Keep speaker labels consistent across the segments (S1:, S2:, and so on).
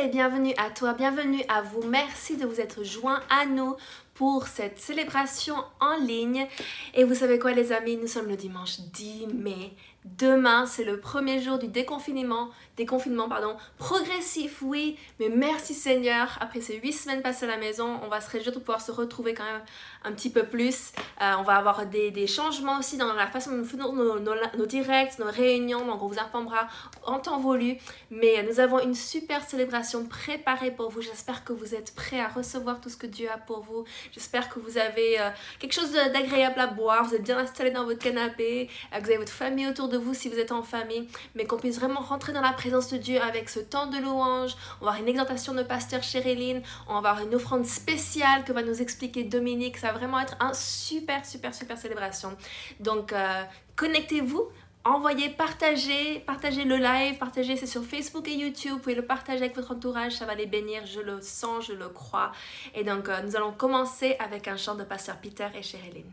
S1: et bienvenue à toi, bienvenue à vous. Merci de vous être joints à nous pour cette célébration en ligne. Et vous savez quoi les amis, nous sommes le dimanche 10 mai. Demain, c'est le premier jour du déconfinement progressif, oui, mais merci Seigneur. Après ces 8 semaines passées à la maison, on va se réjouir de pouvoir se retrouver quand même un petit peu plus. On va avoir des changements aussi dans la façon dont nous faisons nos directs, nos réunions, donc on vous informera en temps voulu. Mais nous avons une super célébration préparée pour vous. J'espère que vous êtes prêts à recevoir tout ce que Dieu a pour vous. J'espère que vous avez quelque chose d'agréable à boire, vous êtes bien installé dans votre canapé, que vous avez votre famille autour de vous si vous êtes en famille, mais qu'on puisse vraiment rentrer dans la présence de Dieu avec ce temps de louange. On va avoir une exhortation de pasteur Chéréline, on va avoir une offrande spéciale que va nous expliquer Dominique. Ça va vraiment être un super célébration. Donc connectez-vous, envoyez, partagez le live, partagez, c'est sur Facebook et YouTube, vous pouvez le partager avec votre entourage, ça va les bénir, je le sens, je le crois. Et donc nous allons commencer avec un chant de pasteur Peter et Chéréline.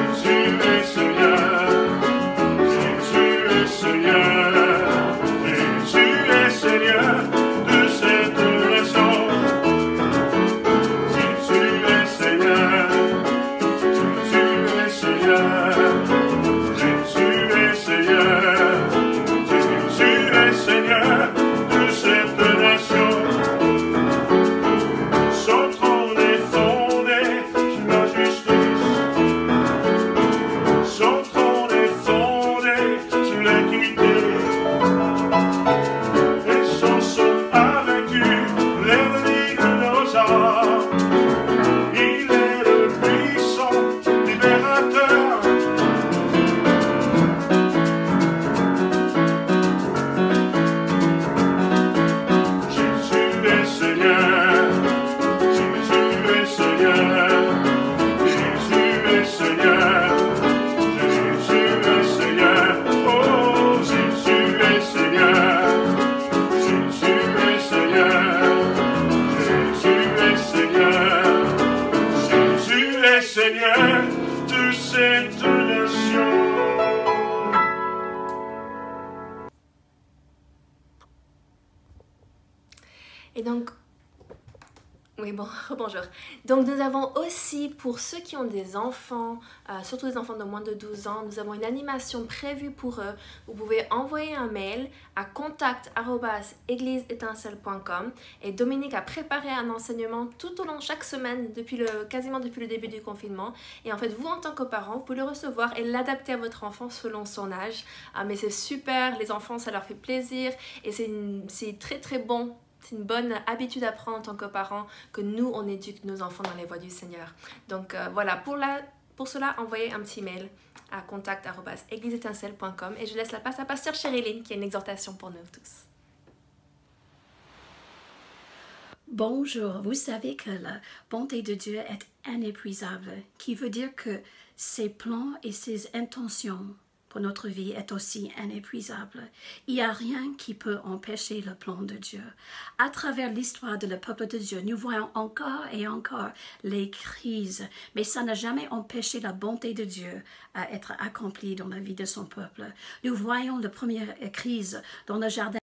S2: Jésus est Seigneur. cette nation.
S1: Et donc, oui, bon, bonjour. Donc, nous avons aussi, pour ceux qui ont des enfants, surtout des enfants de moins de 12 ans, nous avons une animation prévue pour eux. Vous pouvez envoyer un mail à contact@égliseétincelle.com et Dominique a préparé un enseignement tout au long chaque semaine, quasiment depuis le début du confinement. Et en fait, vous, en tant que parent, vous pouvez le recevoir et l'adapter à votre enfant selon son âge. Mais c'est super, les enfants, ça leur fait plaisir et c'est très très bon. C'est une bonne habitude à prendre en tant que parent, que nous, on éduque nos enfants dans les voies du Seigneur. Donc voilà, pour cela, envoyez un petit mail à contact@égliseétincelle.com et je laisse la place à Pasteur Chériline qui a une exhortation pour nous tous.
S3: Bonjour, vous savez que la bonté de Dieu est inépuisable, qui veut dire que ses plans et ses intentions pour notre vie est aussi inépuisable. Il n'y a rien qui peut empêcher le plan de Dieu. À travers l'histoire de le peuple de Dieu, nous voyons encore et encore les crises, mais ça n'a jamais empêché la bonté de Dieu à être accomplie dans la vie de son peuple. Nous voyons la première crise dans le jardin,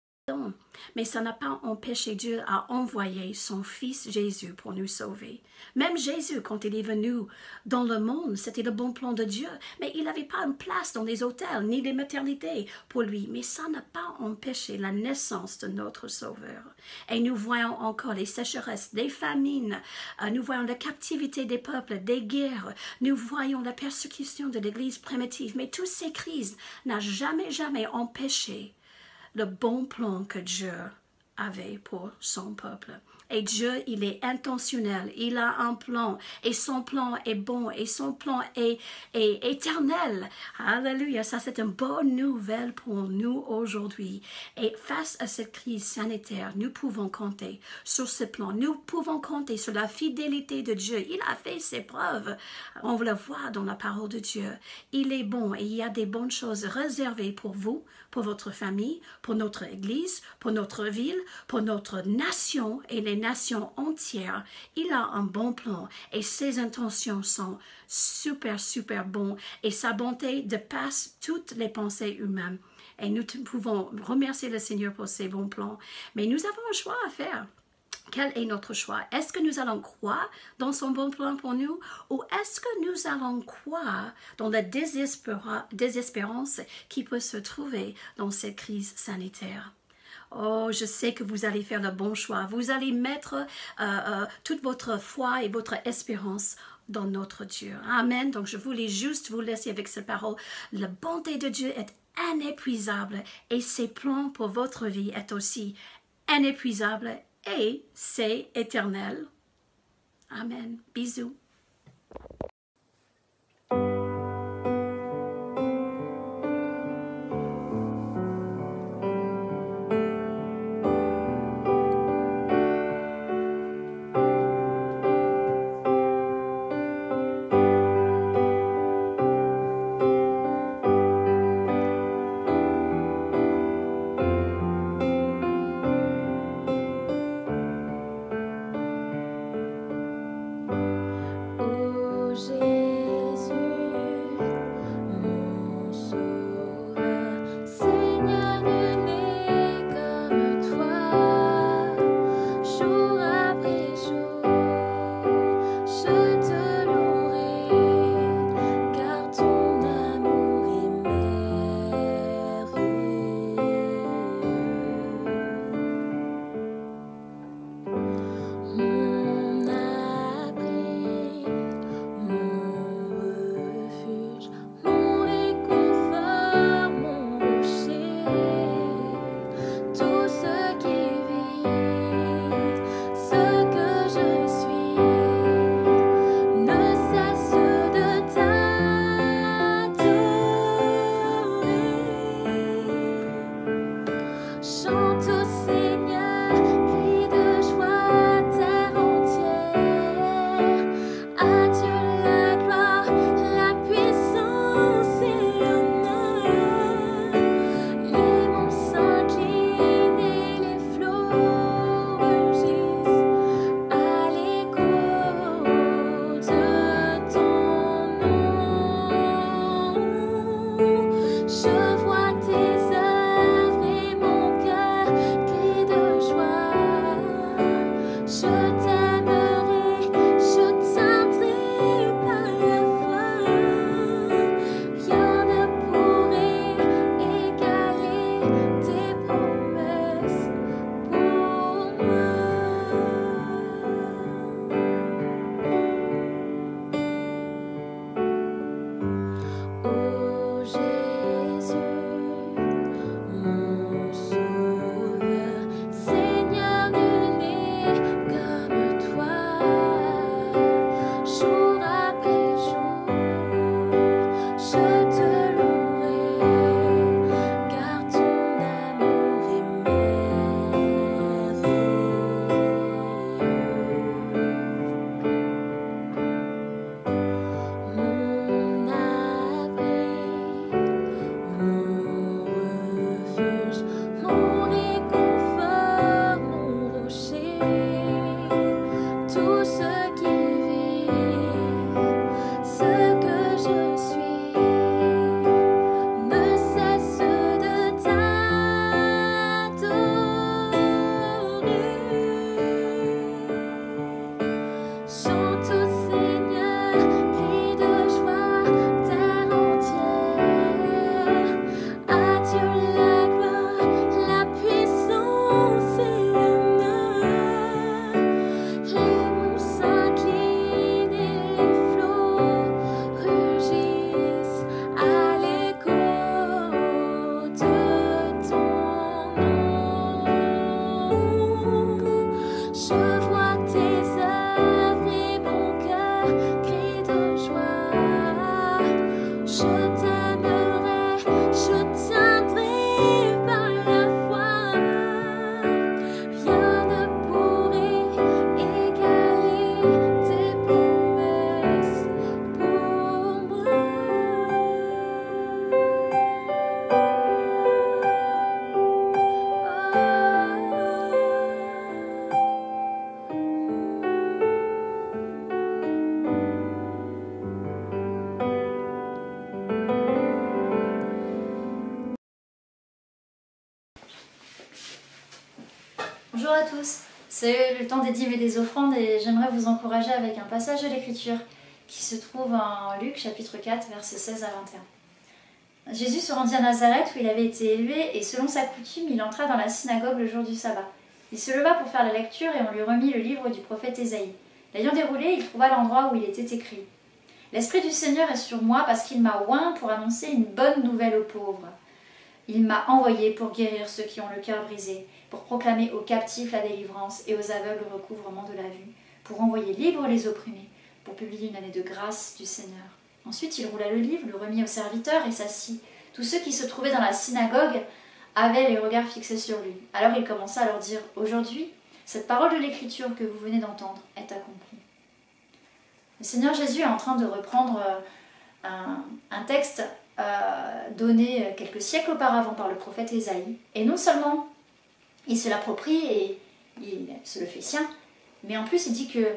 S3: mais ça n'a pas empêché Dieu à envoyer son Fils Jésus pour nous sauver. Même Jésus, quand il est venu dans le monde, c'était le bon plan de Dieu, mais il n'avait pas une place dans les hôtels ni les maternités pour lui. Mais ça n'a pas empêché la naissance de notre Sauveur. Et nous voyons encore les sécheresses, les famines, nous voyons la captivité des peuples, des guerres, nous voyons la persécution de l'Église primitive, mais toutes ces crises n'ont jamais empêché le bon plan que Dieu avait pour son peuple. Et Dieu, il est intentionnel, il a un plan, et son plan est bon, et son plan est éternel. Alléluia, ça c'est une bonne nouvelle pour nous aujourd'hui. Et face à cette crise sanitaire, nous pouvons compter sur ce plan, nous pouvons compter sur la fidélité de Dieu. Il a fait ses preuves, on le voit dans la parole de Dieu. Il est bon et il y a des bonnes choses réservées pour vous, pour votre famille, pour notre Église, pour notre ville, pour notre nation et les nations entières. Il a un bon plan et ses intentions sont super bons et sa bonté dépasse toutes les pensées humaines. Et nous pouvons remercier le Seigneur pour ses bons plans. Mais nous avons un choix à faire. Quel est notre choix? Est-ce que nous allons croire dans son bon plan pour nous ou est-ce que nous allons croire dans la désespérance qui peut se trouver dans cette crise sanitaire? Oh, je sais que vous allez faire le bon choix. Vous allez mettre toute votre foi et votre espérance dans notre Dieu. Amen. Donc, je voulais juste vous laisser avec cette parole. La bonté de Dieu est inépuisable et ses plans pour votre vie est aussi inépuisable et c'est éternel. Amen. Bisous.
S1: Oh,
S2: Bonjour à tous, c'est le temps des dîmes et des offrandes et j'aimerais vous encourager avec un passage de l'Écriture qui se trouve en Luc chapitre 4 versets 16 à 21. Jésus se rendit à Nazareth où il avait été élevé et selon sa coutume il entra dans la synagogue le jour du sabbat. Il se leva pour faire la lecture et on lui remit le livre du prophète Ésaïe. L'ayant déroulé, il trouva l'endroit où il était écrit « L'Esprit du Seigneur est sur moi parce qu'il m'a oint pour annoncer une bonne nouvelle aux pauvres. Il m'a envoyé pour guérir ceux qui ont le cœur brisé, pour proclamer aux captifs la délivrance et aux aveugles le recouvrement de la vue, pour envoyer libres les opprimés, pour publier une année de grâce du Seigneur. » Ensuite, il roula le livre, le remit aux serviteurs et s'assit. Tous ceux qui se trouvaient dans la synagogue avaient les regards fixés sur lui. Alors il commença à leur dire « Aujourd'hui, cette parole de l'Écriture que vous venez d'entendre est accomplie. » Le Seigneur Jésus est en train de reprendre un texte donné quelques siècles auparavant par le prophète Ésaïe. Et non seulement il se l'approprie et il se le fait sien, mais en plus il dit que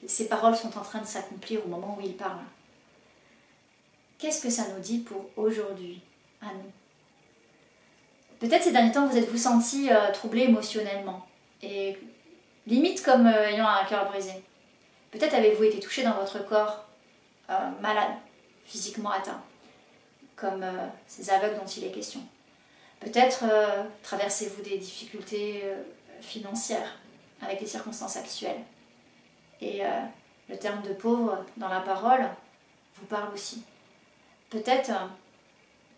S2: ces paroles sont en train de s'accomplir au moment où il parle. Qu'est-ce que ça nous dit pour aujourd'hui, à nous? Peut-être ces derniers temps vous êtes-vous senti troublé émotionnellement et limite comme ayant un cœur brisé. Peut-être avez-vous été touché dans votre corps, malade, physiquement atteint, comme ces aveugles dont il est question. Peut-être traversez-vous des difficultés financières avec les circonstances actuelles. Et le terme de pauvre dans la parole vous parle aussi. Peut-être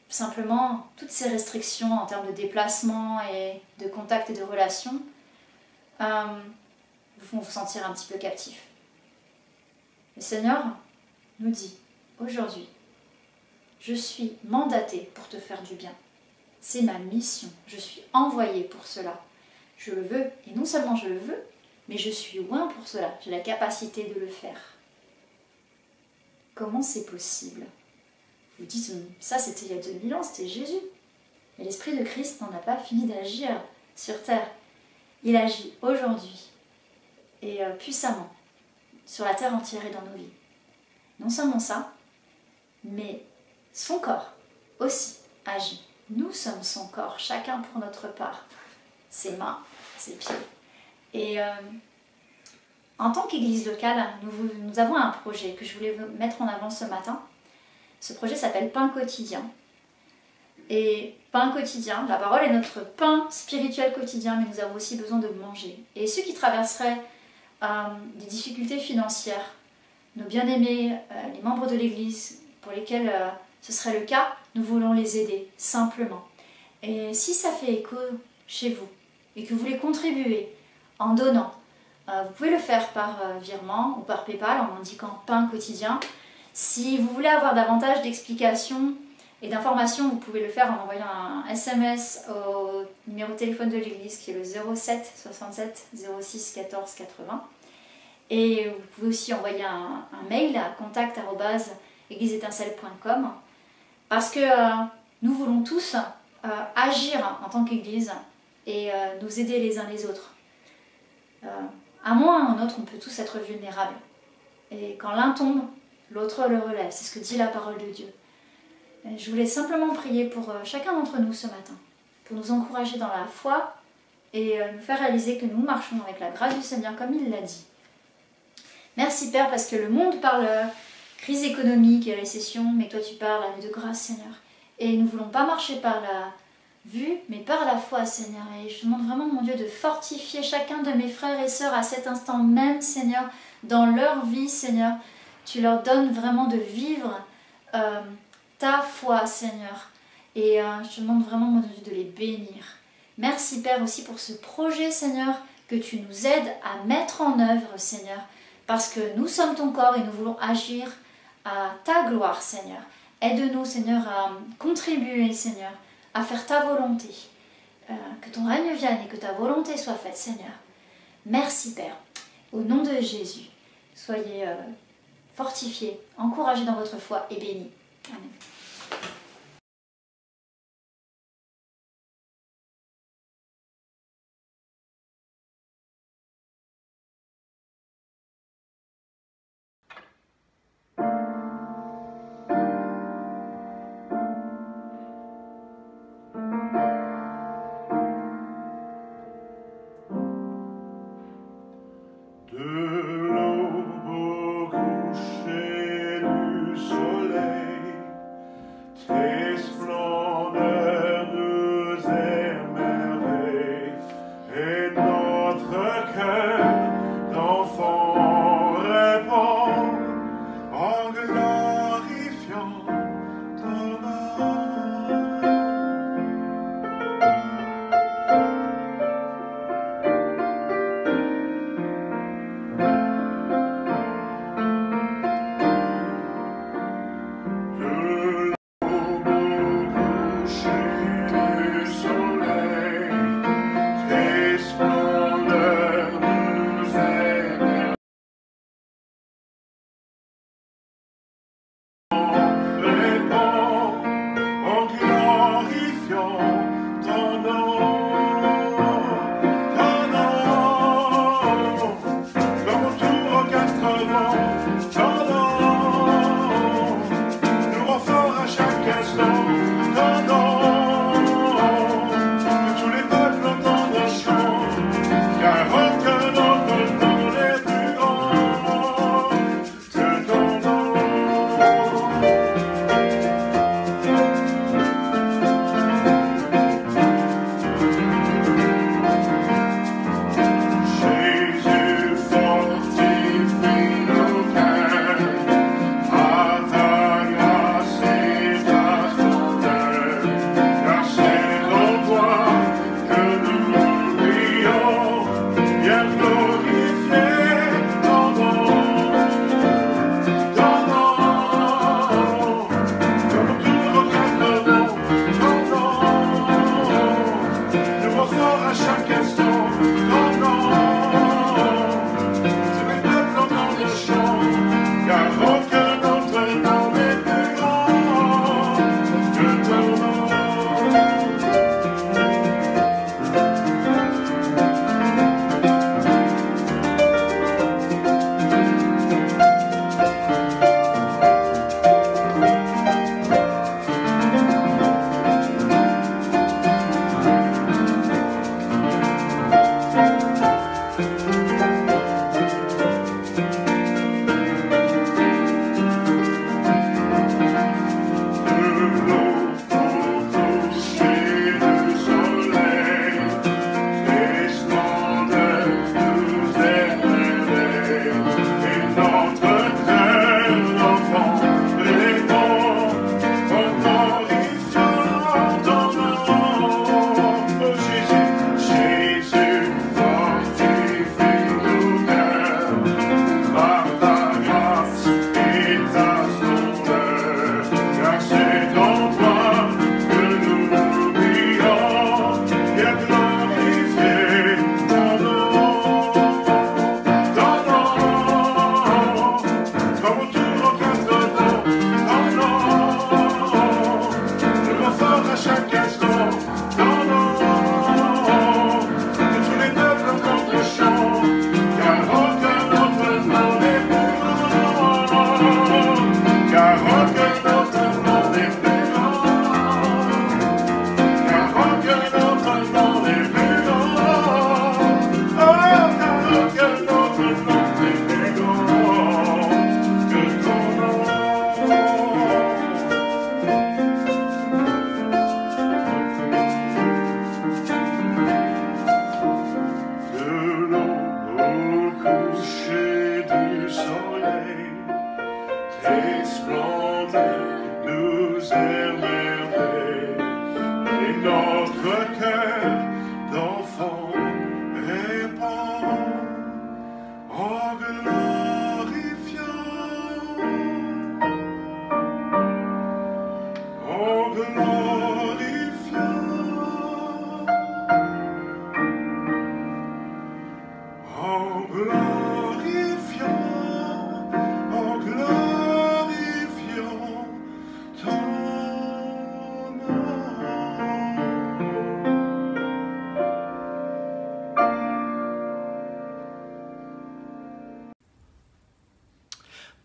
S2: simplement toutes ces restrictions en termes de déplacement et de contact et de relations vous font vous sentir un petit peu captif. Le Seigneur nous dit aujourd'hui, je suis mandaté pour te faire du bien. C'est ma mission, je suis envoyé pour cela. Je le veux, et non seulement je le veux, mais je suis oint pour cela, j'ai la capacité de le faire. Comment c'est possible? Vous dites, ça c'était il y a 2000 ans, c'était Jésus. Mais l'Esprit de Christ n'en a pas fini d'agir sur terre. Il agit aujourd'hui, et puissamment, sur la terre entière et dans nos vies. Non seulement ça, mais son corps aussi agit. Nous sommes son corps, chacun pour notre part. Ses mains, ses pieds. Et en tant qu'église locale, nous avons un projet que je voulais mettre en avant ce matin. Ce projet s'appelle Pain quotidien. Et pain quotidien, la parole est notre pain spirituel quotidien, mais nous avons aussi besoin de manger. Et ceux qui traverseraient des difficultés financières, nos bien-aimés, les membres de l'église pour lesquels ce serait le cas, nous voulons les aider simplement. Et si ça fait écho chez vous et que vous voulez contribuer en donnant, vous pouvez le faire par virement ou par PayPal en indiquant pain quotidien. Si vous voulez avoir davantage d'explications et d'informations, vous pouvez le faire en envoyant un SMS au numéro de téléphone de l'église qui est le 07 67 06 14 80. Et vous pouvez aussi envoyer un mail à contact@égliseétincelle.com parce que nous voulons tous agir en tant qu'église et nous aider les uns les autres. À un moment ou à un autre, on peut tous être vulnérables. Et quand l'un tombe, l'autre le relève. C'est ce que dit la parole de Dieu. Et je voulais simplement prier pour chacun d'entre nous ce matin, pour nous encourager dans la foi et nous faire réaliser que nous marchons avec la grâce du Seigneur comme il l'a dit. Merci Père parce que le monde parle crise économique et récession, mais toi tu parles année de grâce Seigneur. Et nous ne voulons pas marcher par la vue, mais par la foi Seigneur. Et je te demande vraiment mon Dieu de fortifier chacun de mes frères et sœurs à cet instant même Seigneur, dans leur vie Seigneur. Tu leur donnes vraiment de vivre ta foi Seigneur. Et je te demande vraiment mon Dieu de les bénir. Merci Père aussi pour ce projet Seigneur, que tu nous aides à mettre en œuvre Seigneur. Parce que nous sommes ton corps et nous voulons agir à ta gloire, Seigneur. Aide-nous, Seigneur, à contribuer, Seigneur, à faire ta volonté. Que ton règne vienne et que ta volonté soit faite, Seigneur. Merci, Père. Au nom de Jésus, soyez fortifiés, encouragés dans votre foi et bénis. Amen.
S4: tes splendeurs nous émerveillent, et notre cœur d'enfant répand en glorifiant ton nom.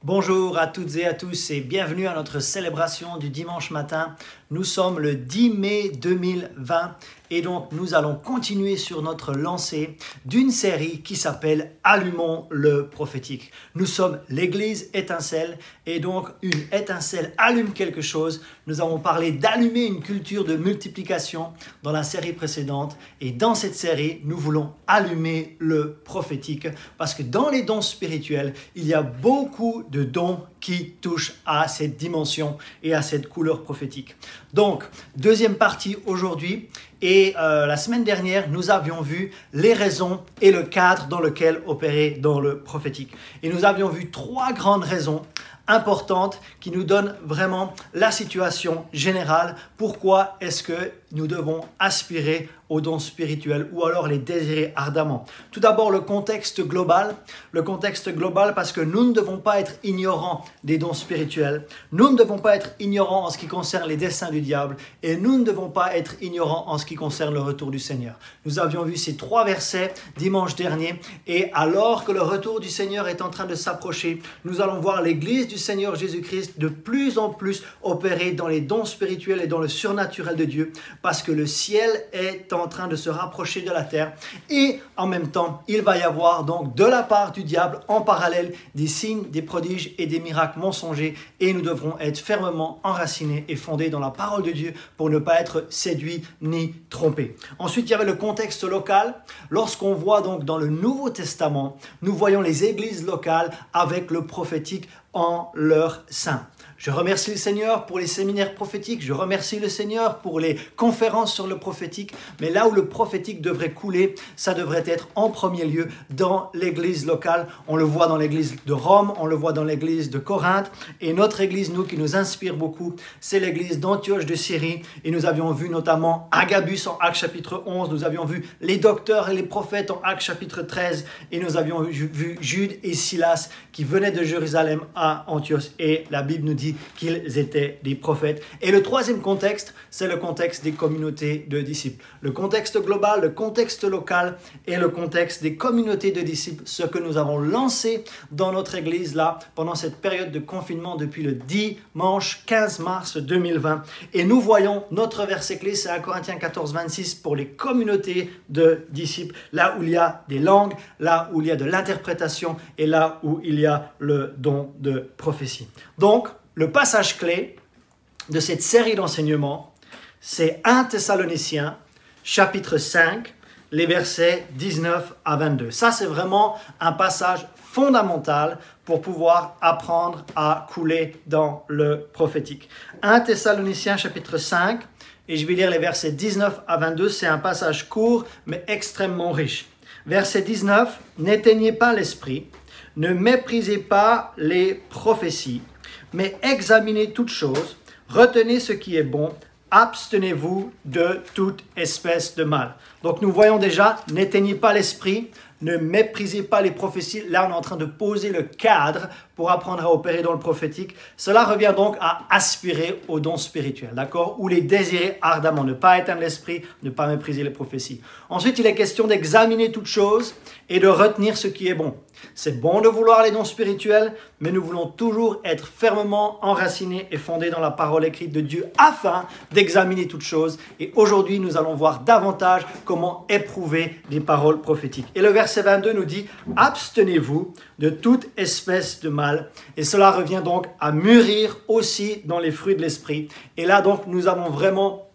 S5: Bonjour à toutes et à tous et bienvenue à notre célébration du dimanche matin. Nous sommes le 10 mai 2020 et donc nous allons continuer sur notre lancée d'une série qui s'appelle Allumons le prophétique. Nous sommes l'église étincelle et donc une étincelle allume quelque chose. Nous avons parlé d'allumer une culture de multiplication dans la série précédente et dans cette série, nous voulons allumer le prophétique parce que dans les dons spirituels, il y a beaucoup de dons qui touchent à cette dimension et à cette couleur prophétique. Donc, deuxième partie aujourd'hui et la semaine dernière, nous avions vu les raisons et le cadre dans lequel opérer dans le prophétique. Et nous avions vu 3 grandes raisons importantes qui nous donnent vraiment la situation générale. Pourquoi est-ce que nous devons aspirer aux dons spirituels ou alors les désirer ardemment? Tout d'abord, le contexte global. Le contexte global parce que nous ne devons pas être ignorants des dons spirituels. Nous ne devons pas être ignorants en ce qui concerne les desseins du diable et nous ne devons pas être ignorants en ce qui concerne le retour du Seigneur. Nous avions vu ces 3 versets dimanche dernier et alors que le retour du Seigneur est en train de s'approcher, nous allons voir l'église du Seigneur Jésus-Christ de plus en plus opérer dans les dons spirituels et dans le surnaturel de Dieu parce que le ciel est en train de se rapprocher de la terre et en même temps, il va y avoir donc de la part du diable en parallèle des signes, des prodiges et des miracles mensongers et nous devrons être fermement enracinés et fondés dans la parole de Dieu pour ne pas être séduits ni trompés. Ensuite, il y avait le contexte local. Lorsqu'on voit donc dans le Nouveau Testament, nous voyons les églises locales avec le prophétique en leur sein. Je remercie le Seigneur pour les séminaires prophétiques, je remercie le Seigneur pour les conférences sur le prophétique, mais là où le prophétique devrait couler, ça devrait être en premier lieu dans l'église locale. On le voit dans l'église de Rome, on le voit dans l'église de Corinthe, et notre église, nous, qui nous inspire beaucoup, c'est l'église d'Antioche de Syrie, et nous avions vu notamment Agabus en Actes chapitre 11, nous avions vu les docteurs et les prophètes en Actes chapitre 13, et nous avions vu Jude et Silas qui venaient de Jérusalem à Antioche, et la Bible nous dit qu'ils étaient des prophètes. Et le troisième contexte, c'est le contexte des communautés de disciples. Le contexte global, le contexte local et le contexte des communautés de disciples, ce que nous avons lancé dans notre église là, pendant cette période de confinement depuis le dimanche 15 mars 2020. Et nous voyons notre verset clé, c'est 1 Corinthiens 14, 26 pour les communautés de disciples, là où il y a des langues, là où il y a de l'interprétation et là où il y a le don de prophétie. Donc, le passage clé de cette série d'enseignements, c'est 1 Thessaloniciens, chapitre 5, les versets 19 à 22. Ça, c'est vraiment un passage fondamental pour pouvoir apprendre à couler dans le prophétique. 1 Thessaloniciens, chapitre 5, et je vais lire les versets 19 à 22. C'est un passage court, mais extrêmement riche. Verset 19, « N'éteignez pas l'esprit, ne méprisez pas les prophéties, mais examinez toutes choses, retenez ce qui est bon, abstenez-vous de toute espèce de mal. » Donc nous voyons déjà, n'éteignez pas l'esprit, ne méprisez pas les prophéties. Là, on est en train de poser le cadre pour apprendre à opérer dans le prophétique. Cela revient donc à aspirer aux dons spirituels, d'accord? Ou les désirer ardemment, ne pas éteindre l'esprit, ne pas mépriser les prophéties. Ensuite, il est question d'examiner toutes choses et de retenir ce qui est bon. C'est bon de vouloir les dons spirituels, mais nous voulons toujours être fermement enracinés et fondés dans la parole écrite de Dieu afin d'examiner toutes choses. Et aujourd'hui, nous allons voir davantage comment éprouver les paroles prophétiques. Et le verset 22 nous dit « Abstenez-vous de toute espèce de mal ». Et cela revient donc à mûrir aussi dans les fruits de l'esprit. Et là, donc, nous avons vraiment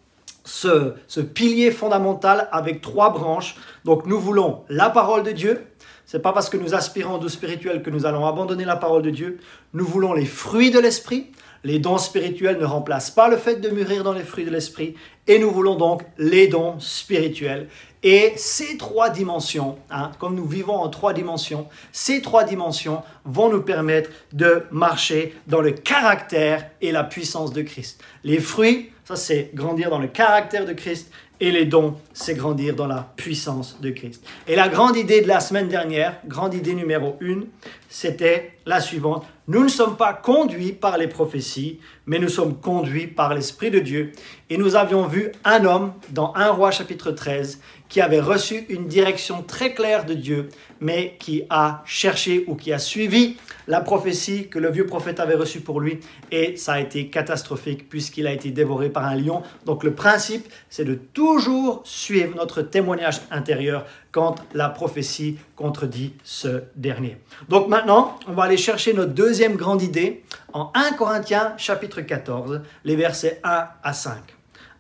S5: ce pilier fondamental avec 3 branches. Donc, nous voulons la parole de Dieu. Ce n'est pas parce que nous aspirons aux dons spirituels que nous allons abandonner la parole de Dieu. Nous voulons les fruits de l'esprit. Les dons spirituels ne remplacent pas le fait de mûrir dans les fruits de l'esprit. Et nous voulons donc les dons spirituels. Et ces 3 dimensions, comme nous vivons en 3 dimensions, ces 3 dimensions vont nous permettre de marcher dans le caractère et la puissance de Christ. Les fruits, ça c'est grandir dans le caractère de Christ. Et les dons, c'est grandir dans la puissance de Christ. Et la grande idée de la semaine dernière, grande idée numéro 1, c'était la suivante. Nous ne sommes pas conduits par les prophéties, mais nous sommes conduits par l'Esprit de Dieu. Et nous avions vu un homme dans 1 Roi chapitre 13 qui avait reçu une direction très claire de Dieu, mais qui a cherché ou qui a suivi la prophétie que le vieux prophète avait reçue pour lui, et ça a été catastrophique puisqu'il a été dévoré par un lion. Donc le principe, c'est de toujours suivre notre témoignage intérieur quand la prophétie contredit ce dernier. Donc maintenant, on va aller chercher notre deuxième grande idée en 1 Corinthiens chapitre 14, les versets 1 à 5.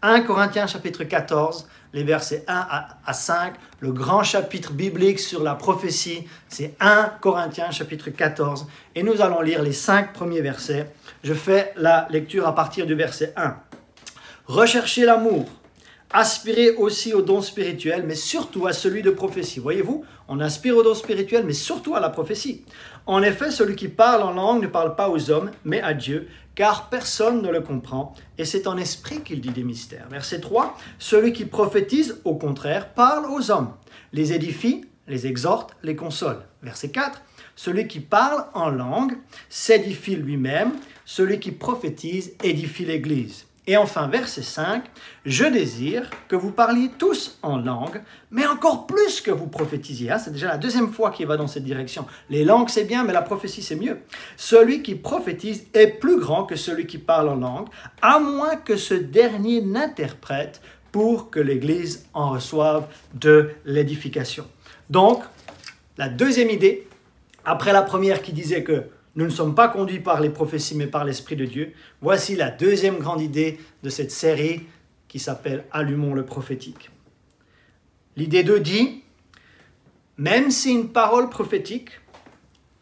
S5: 1 Corinthiens chapitre 14, les versets 1 à 5, le grand chapitre biblique sur la prophétie, c'est 1 Corinthiens chapitre 14, et nous allons lire les 5 premiers versets. Je fais la lecture à partir du verset 1. Recherchez l'amour, aspirez aussi au don spirituel, mais surtout à celui de prophétie. Voyez-vous, on aspire au don spirituel, mais surtout à la prophétie. En effet, celui qui parle en langue ne parle pas aux hommes, mais à Dieu, car personne ne le comprend, et c'est en esprit qu'il dit des mystères. Verset 3, celui qui prophétise, au contraire, parle aux hommes, les édifie, les exhorte, les console. Verset 4, celui qui parle en langue s'édifie lui-même, celui qui prophétise édifie l'Église. Et enfin, verset 5, « Je désire que vous parliez tous en langue, mais encore plus que vous prophétisiez. » C'est déjà la deuxième fois qu'il va dans cette direction. Les langues, c'est bien, mais la prophétie, c'est mieux. « Celui qui prophétise est plus grand que celui qui parle en langue, à moins que ce dernier n'interprète pour que l'Église en reçoive de l'édification. » Donc, la deuxième idée, après la première qui disait que nous ne sommes pas conduits par les prophéties, mais par l'Esprit de Dieu. Voici la deuxième grande idée de cette série qui s'appelle « Allumons le prophétique ». L'idée 2 dit « Même si une parole prophétique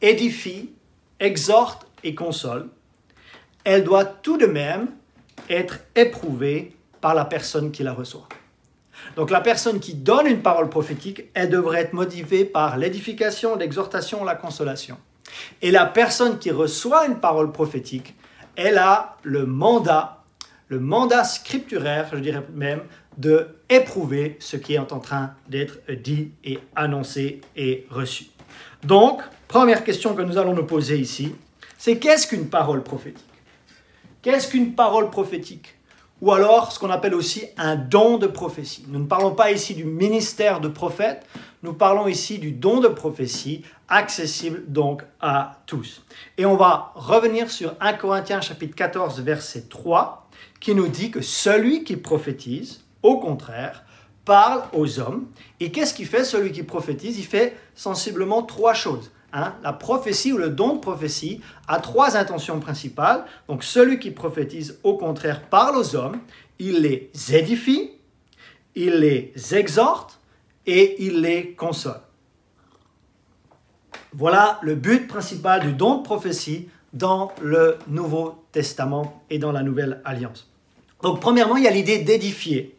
S5: édifie, exhorte et console, elle doit tout de même être éprouvée par la personne qui la reçoit. » Donc la personne qui donne une parole prophétique, elle devrait être motivée par l'édification, l'exhortation, la consolation. Et la personne qui reçoit une parole prophétique, elle a le mandat scripturaire, je dirais même, de éprouver ce qui est en train d'être dit et annoncé et reçu. Donc, première question que nous allons nous poser ici, c'est qu'est-ce qu'une parole prophétique? Qu'est-ce qu'une parole prophétique? Ou alors ce qu'on appelle aussi un don de prophétie. Nous ne parlons pas ici du ministère de prophète, nous parlons ici du don de prophétie, accessible donc à tous. Et on va revenir sur 1 Corinthiens chapitre 14 verset 3 qui nous dit que celui qui prophétise, au contraire, parle aux hommes. Et qu'est-ce qu'il fait celui qui prophétise? Il fait sensiblement 3 choses. La prophétie ou le don de prophétie a 3 intentions principales. Donc celui qui prophétise, au contraire, parle aux hommes, il les édifie, il les exhorte et il les console. Voilà le but principal du don de prophétie dans le Nouveau Testament et dans la Nouvelle Alliance. Donc premièrement, il y a l'idée d'édifier.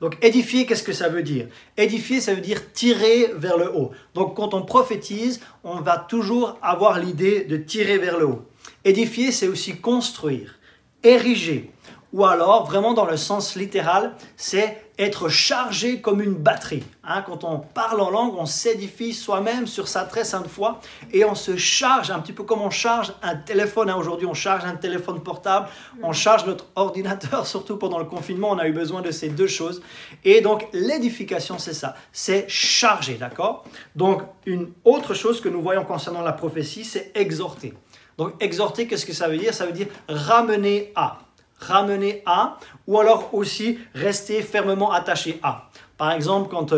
S5: Donc édifier, qu'est-ce que ça veut dire? Édifier, ça veut dire tirer vers le haut. Donc quand on prophétise, on va toujours avoir l'idée de tirer vers le haut. Édifier, c'est aussi construire, ériger, ou alors vraiment dans le sens littéral, c'est être chargé comme une batterie. Quand on parle en langue, on s'édifie soi-même sur sa très sainte foi et on se charge, un petit peu comme on charge un téléphone. Aujourd'hui, on charge un téléphone portable, on charge notre ordinateur, surtout pendant le confinement, on a eu besoin de ces 2 choses. Et donc, l'édification, c'est ça, c'est charger, d'accord? Donc, une autre chose que nous voyons concernant la prophétie, c'est exhorter. Donc, exhorter, qu'est-ce que ça veut dire? Ça veut dire ramener à. Ramener à, ou alors aussi rester fermement attaché à. Par exemple, quand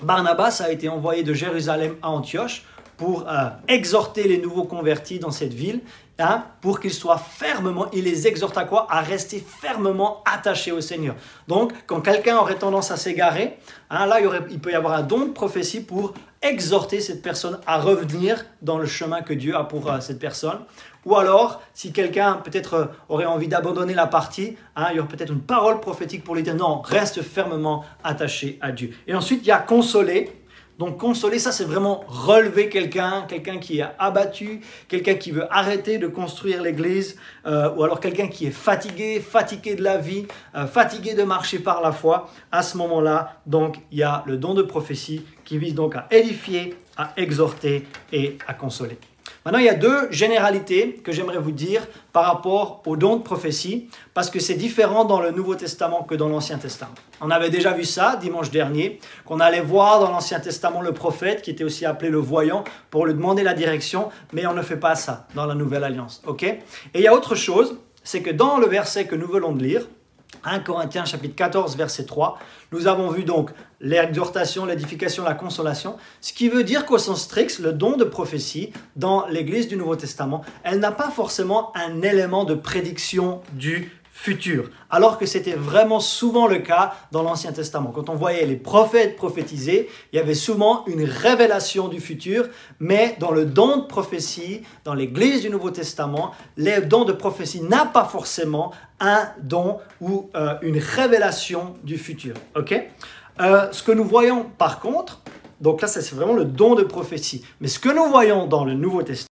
S5: Barnabas a été envoyé de Jérusalem à Antioche pour exhorter les nouveaux convertis dans cette ville, pour qu'ils soient fermement, il les exhorte à quoi? À rester fermement attachés au Seigneur. Donc, quand quelqu'un aurait tendance à s'égarer, là, il peut y avoir un don de prophétie pour exhorter cette personne à revenir dans le chemin que Dieu a pour cette personne. Ou alors, si quelqu'un peut-être aurait envie d'abandonner la partie, il y aurait peut-être une parole prophétique pour lui dire non, reste fermement attaché à Dieu. Et ensuite, il y a consoler. Donc consoler, ça c'est vraiment relever quelqu'un qui est abattu, quelqu'un qui veut arrêter de construire l'église, ou alors quelqu'un qui est fatigué de la vie, fatigué de marcher par la foi. À ce moment-là, donc il y a le don de prophétie qui vise donc à édifier, à exhorter et à consoler. Maintenant, il y a deux généralités que j'aimerais vous dire par rapport aux dons de prophétie, parce que c'est différent dans le Nouveau Testament que dans l'Ancien Testament. On avait déjà vu ça dimanche dernier, qu'on allait voir dans l'Ancien Testament le prophète, qui était aussi appelé le voyant, pour lui demander la direction, mais on ne fait pas ça dans la Nouvelle Alliance. Okay? Et il y a autre chose, c'est que dans le verset que nous venons de lire, 1 Corinthiens chapitre 14 verset 3, nous avons vu donc l'exhortation, l'édification, la consolation, ce qui veut dire qu'au sens strict, le don de prophétie dans l'Église du Nouveau Testament, elle n'a pas forcément un élément de prédiction du futur, alors que c'était vraiment souvent le cas dans l'Ancien Testament. Quand on voyait les prophètes prophétiser, il y avait souvent une révélation du futur, mais dans le don de prophétie, dans l'Église du Nouveau Testament, le don de prophétie n'a pas forcément un don ou une révélation du futur. Okay? Ce que nous voyons par contre, donc là c'est vraiment le don de prophétie, mais ce que nous voyons dans le Nouveau Testament,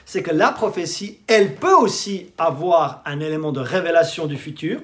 S5: c'est que la prophétie, elle peut aussi avoir un élément de révélation du futur,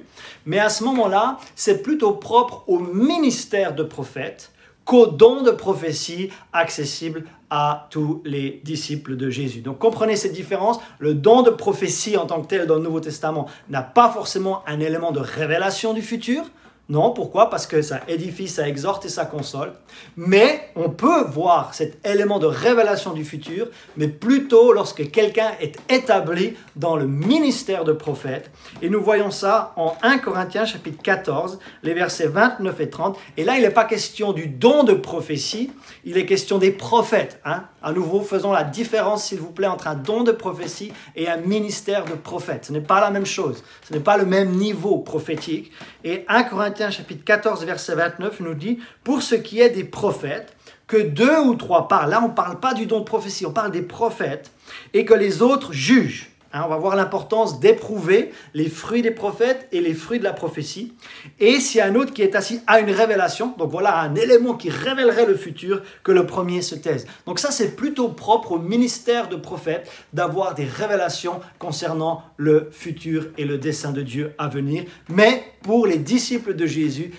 S5: mais à ce moment-là, c'est plutôt propre au ministère de prophète qu'au don de prophétie accessible à tous les disciples de Jésus. Donc comprenez cette différence, le don de prophétie en tant que tel dans le Nouveau Testament n'a pas forcément un élément de révélation du futur. Non, pourquoi? Parce que ça édifie, ça exhorte et ça console. Mais on peut voir cet élément de révélation du futur, mais plutôt lorsque quelqu'un est établi dans le ministère de prophète. Et nous voyons ça en 1 Corinthiens chapitre 14, les versets 29 et 30. Et là, il n'est pas question du don de prophétie, il est question des prophètes. Hein? À nouveau, faisons la différence, s'il vous plaît, entre un don de prophétie et un ministère de prophète. Ce n'est pas la même chose, ce n'est pas le même niveau prophétique. Et 1 Corinthiens chapitre 14, verset 29 nous dit « Pour ce qui est des prophètes, que 2 ou 3 parlent. » Là, on ne parle pas du don de prophétie, on parle des prophètes. « Et que les autres jugent. » Hein, on va voir l'importance d'éprouver les fruits des prophètes et les fruits de la prophétie. Et s'il y a un autre qui est assis à une révélation, donc voilà un élément qui révélerait le futur, que le premier se taise. Donc ça, c'est plutôt propre au ministère de prophète d'avoir des révélations concernant le futur et le dessein de Dieu à venir. Mais pour les disciples de Jésus,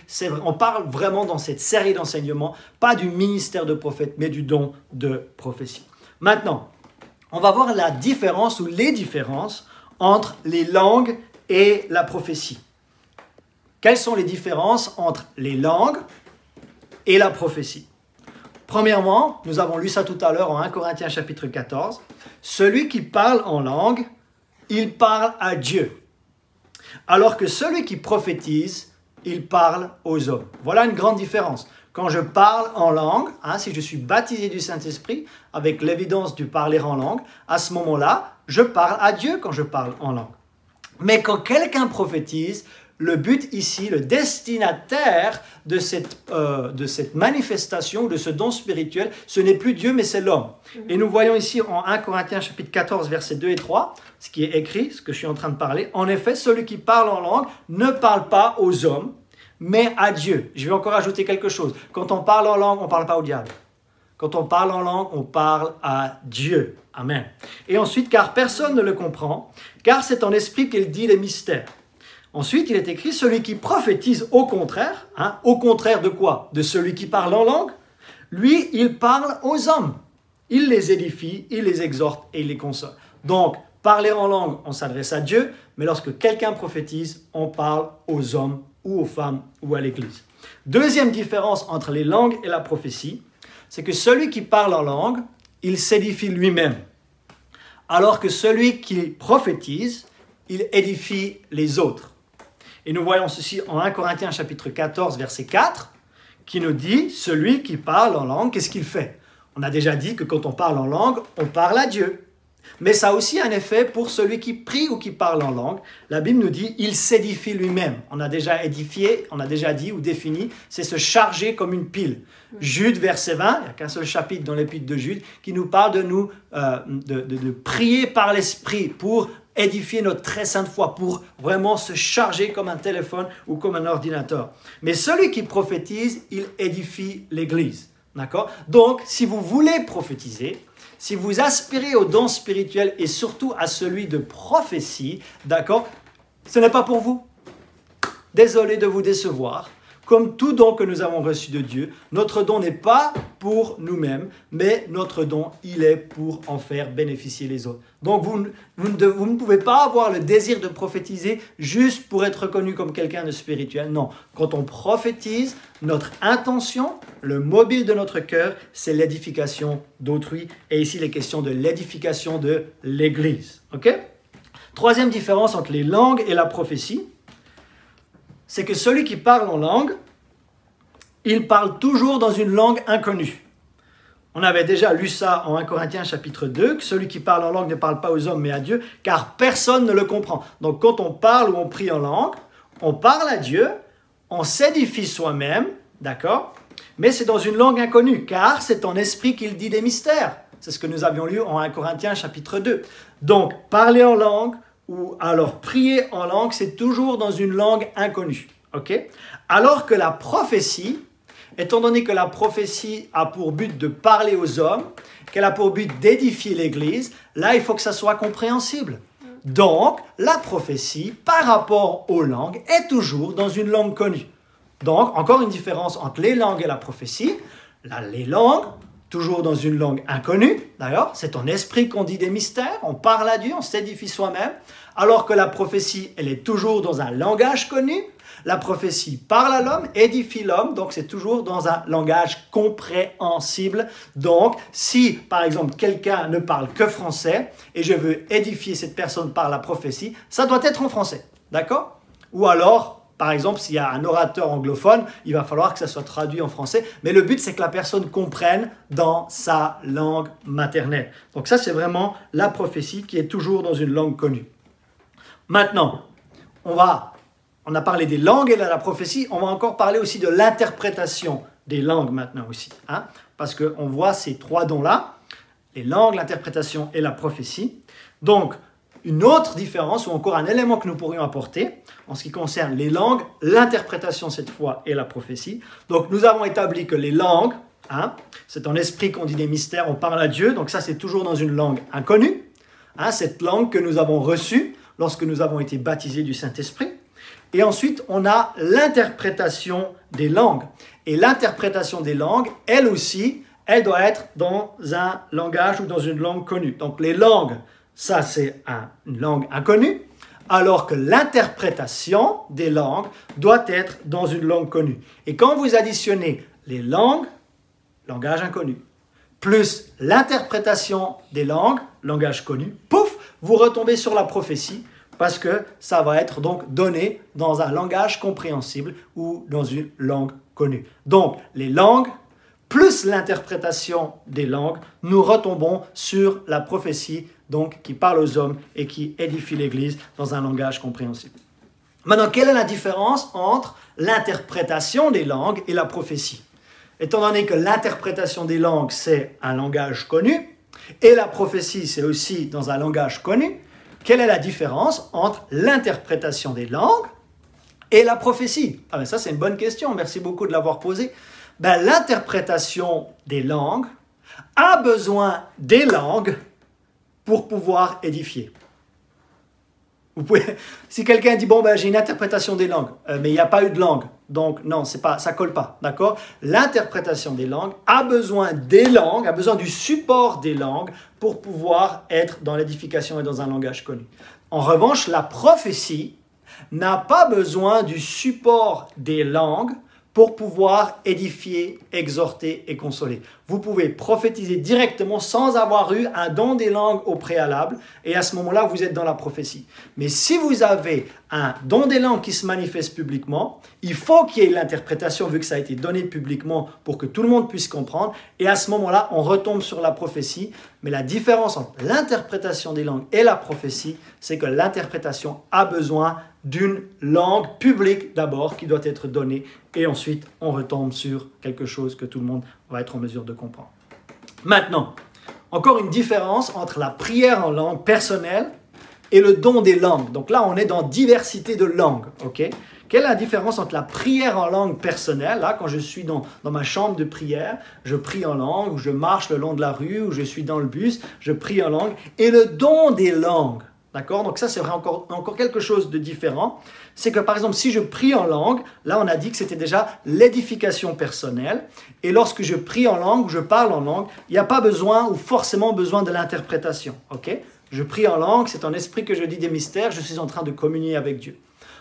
S5: on parle vraiment dans cette série d'enseignements, pas du ministère de prophète, mais du don de prophétie. Maintenant, on va voir la différence ou les différences entre les langues et la prophétie. Quelles sont les différences entre les langues et la prophétie? Premièrement, nous avons lu ça tout à l'heure en 1 Corinthiens chapitre 14. Celui qui parle en langue, il parle à Dieu. Alors que celui qui prophétise, il parle aux hommes. Voilà une grande différence. Quand je parle en langue, hein, si je suis baptisé du Saint-Esprit, avec l'évidence du parler en langue, à ce moment-là, je parle à Dieu quand je parle en langue. Mais quand quelqu'un prophétise, le but ici, le destinataire de cette manifestation, de ce don spirituel, ce n'est plus Dieu, mais c'est l'homme. Et nous voyons ici en 1 Corinthiens chapitre 14, versets 2 et 3, ce qui est écrit, ce que je suis en train de parler. En effet, celui qui parle en langue ne parle pas aux hommes, mais à Dieu. Je vais encore ajouter quelque chose. Quand on parle en langue, on ne parle pas au diable. Quand on parle en langue, on parle à Dieu. Amen. Et ensuite, car personne ne le comprend, car c'est en esprit qu'il dit les mystères. Ensuite, il est écrit, celui qui prophétise au contraire, hein, au contraire de quoi? De celui qui parle en langue. Lui, il parle aux hommes. Il les édifie, il les exhorte et il les console. Donc, parler en langue, on s'adresse à Dieu, mais lorsque quelqu'un prophétise, on parle aux hommes ou aux femmes ou à l'Église. Deuxième différence entre les langues et la prophétie, c'est que celui qui parle en langue, il s'édifie lui-même. Alors que celui qui prophétise, il édifie les autres. Et nous voyons ceci en 1 Corinthiens chapitre 14, verset 4, qui nous dit, celui qui parle en langue, qu'est-ce qu'il fait? On a déjà dit que quand on parle en langue, on parle à Dieu. Mais ça a aussi un effet pour celui qui prie ou qui parle en langue. La Bible nous dit, il s'édifie lui-même. On a déjà édifié, on a déjà dit ou défini, c'est se charger comme une pile. Jude, verset 20, il n'y a qu'un seul chapitre dans l'épître de Jude, qui nous parle de prier par l'Esprit pour édifier notre très sainte foi, pour vraiment se charger comme un téléphone ou comme un ordinateur. Mais celui qui prophétise, il édifie l'Église. D'accord? Donc, si vous voulez prophétiser, si vous aspirez au don spirituel et surtout à celui de prophétie, d'accord, ce n'est pas pour vous. Désolé de vous décevoir. Comme tout don que nous avons reçu de Dieu, notre don n'est pas pour nous-mêmes, mais notre don, il est pour en faire bénéficier les autres. Donc vous ne pouvez pas avoir le désir de prophétiser juste pour être reconnu comme quelqu'un de spirituel. Non, quand on prophétise, notre intention, le mobile de notre cœur, c'est l'édification d'autrui. Et ici, il est question de l'édification de l'Église. Ok? Troisième différence entre les langues et la prophétie, c'est que celui qui parle en langue, il parle toujours dans une langue inconnue. On avait déjà lu ça en 1 Corinthiens chapitre 2, que celui qui parle en langue ne parle pas aux hommes mais à Dieu, car personne ne le comprend. Donc quand on parle ou on prie en langue, on parle à Dieu, on s'édifie soi-même, d'accord? Mais c'est dans une langue inconnue, car c'est en esprit qu'il dit des mystères. C'est ce que nous avions lu en 1 Corinthiens chapitre 2. Donc parler en langue, ou alors prier en langue, c'est toujours dans une langue inconnue. Okay? Alors que la prophétie, étant donné que la prophétie a pour but de parler aux hommes, qu'elle a pour but d'édifier l'Église, là, il faut que ça soit compréhensible. Donc, la prophétie, par rapport aux langues, est toujours dans une langue connue. Donc, encore une différence entre les langues et la prophétie. Là, les langues, toujours dans une langue inconnue, d'ailleurs, c'est en esprit qu'on dit des mystères, on parle à Dieu, on s'édifie soi-même, alors que la prophétie, elle est toujours dans un langage connu. La prophétie parle à l'homme, édifie l'homme, donc c'est toujours dans un langage compréhensible. Donc, si, par exemple, quelqu'un ne parle que français, et je veux édifier cette personne par la prophétie, ça doit être en français, d'accord? Ou alors, par exemple, s'il y a un orateur anglophone, il va falloir que ça soit traduit en français. Mais le but, c'est que la personne comprenne dans sa langue maternelle. Donc ça, c'est vraiment la prophétie qui est toujours dans une langue connue. Maintenant, on a parlé des langues et de la prophétie. On va encore parler aussi de l'interprétation des langues maintenant aussi. Hein, parce qu'on voit ces trois dons-là, les langues, l'interprétation et la prophétie. Donc, une autre différence, ou encore un élément que nous pourrions apporter, en ce qui concerne les langues, l'interprétation cette fois et la prophétie. Donc nous avons établi que les langues, hein, c'est en esprit qu'on dit des mystères, on parle à Dieu, donc ça c'est toujours dans une langue inconnue, hein, cette langue que nous avons reçue lorsque nous avons été baptisés du Saint-Esprit. Et ensuite, on a l'interprétation des langues. Et l'interprétation des langues, elle aussi, elle doit être dans un langage ou dans une langue connue. Donc les langues, ça, c'est une langue inconnue, alors que l'interprétation des langues doit être dans une langue connue. Et quand vous additionnez les langues, langage inconnu, plus l'interprétation des langues, langage connu, pouf, vous retombez sur la prophétie, parce que ça va être donc donné dans un langage compréhensible ou dans une langue connue. Donc, les langues, plus l'interprétation des langues, nous retombons sur la prophétie donc, qui parle aux hommes et qui édifie l'Église dans un langage compréhensible. Maintenant, quelle est la différence entre l'interprétation des langues et la prophétie? Étant donné que l'interprétation des langues, c'est un langage connu, et la prophétie, c'est aussi dans un langage connu, quelle est la différence entre l'interprétation des langues et la prophétie? Ah ben ça, c'est une bonne question, merci beaucoup de l'avoir posée. Ben, l'interprétation des langues a besoin des langues pour pouvoir édifier. Vous pouvez, si quelqu'un dit, bon, ben, j'ai une interprétation des langues, mais il n'y a pas eu de langue, donc non, ça ne colle pas, d'accord? L'interprétation des langues a besoin des langues, a besoin du support des langues pour pouvoir être dans l'édification et dans un langage connu. En revanche, la prophétie n'a pas besoin du support des langues pour pouvoir édifier, exhorter et consoler. Vous pouvez prophétiser directement sans avoir eu un don des langues au préalable, et à ce moment-là, vous êtes dans la prophétie. Mais si vous avez un don des langues qui se manifeste publiquement, il faut qu'il y ait l'interprétation, vu que ça a été donné publiquement pour que tout le monde puisse comprendre, et à ce moment-là, on retombe sur la prophétie. Mais la différence entre l'interprétation des langues et la prophétie, c'est que l'interprétation a besoin d'une langue publique d'abord qui doit être donnée, et ensuite on retombe sur quelque chose que tout le monde va être en mesure de comprendre. Maintenant, encore une différence entre la prière en langue personnelle et le don des langues. Donc là, on est dans diversité de langues, ok? Quelle est la différence entre la prière en langue personnelle, là, quand je suis dans ma chambre de prière, je prie en langue, ou je marche le long de la rue, ou je suis dans le bus, je prie en langue, et le don des langues. D'accord? Donc ça, c'est encore quelque chose de différent. C'est que par exemple, si je prie en langue, là on a dit que c'était déjà l'édification personnelle. Et lorsque je prie en langue, je parle en langue, il n'y a pas besoin ou forcément besoin de l'interprétation. Ok? Je prie en langue, c'est en esprit que je dis des mystères, je suis en train de communier avec Dieu.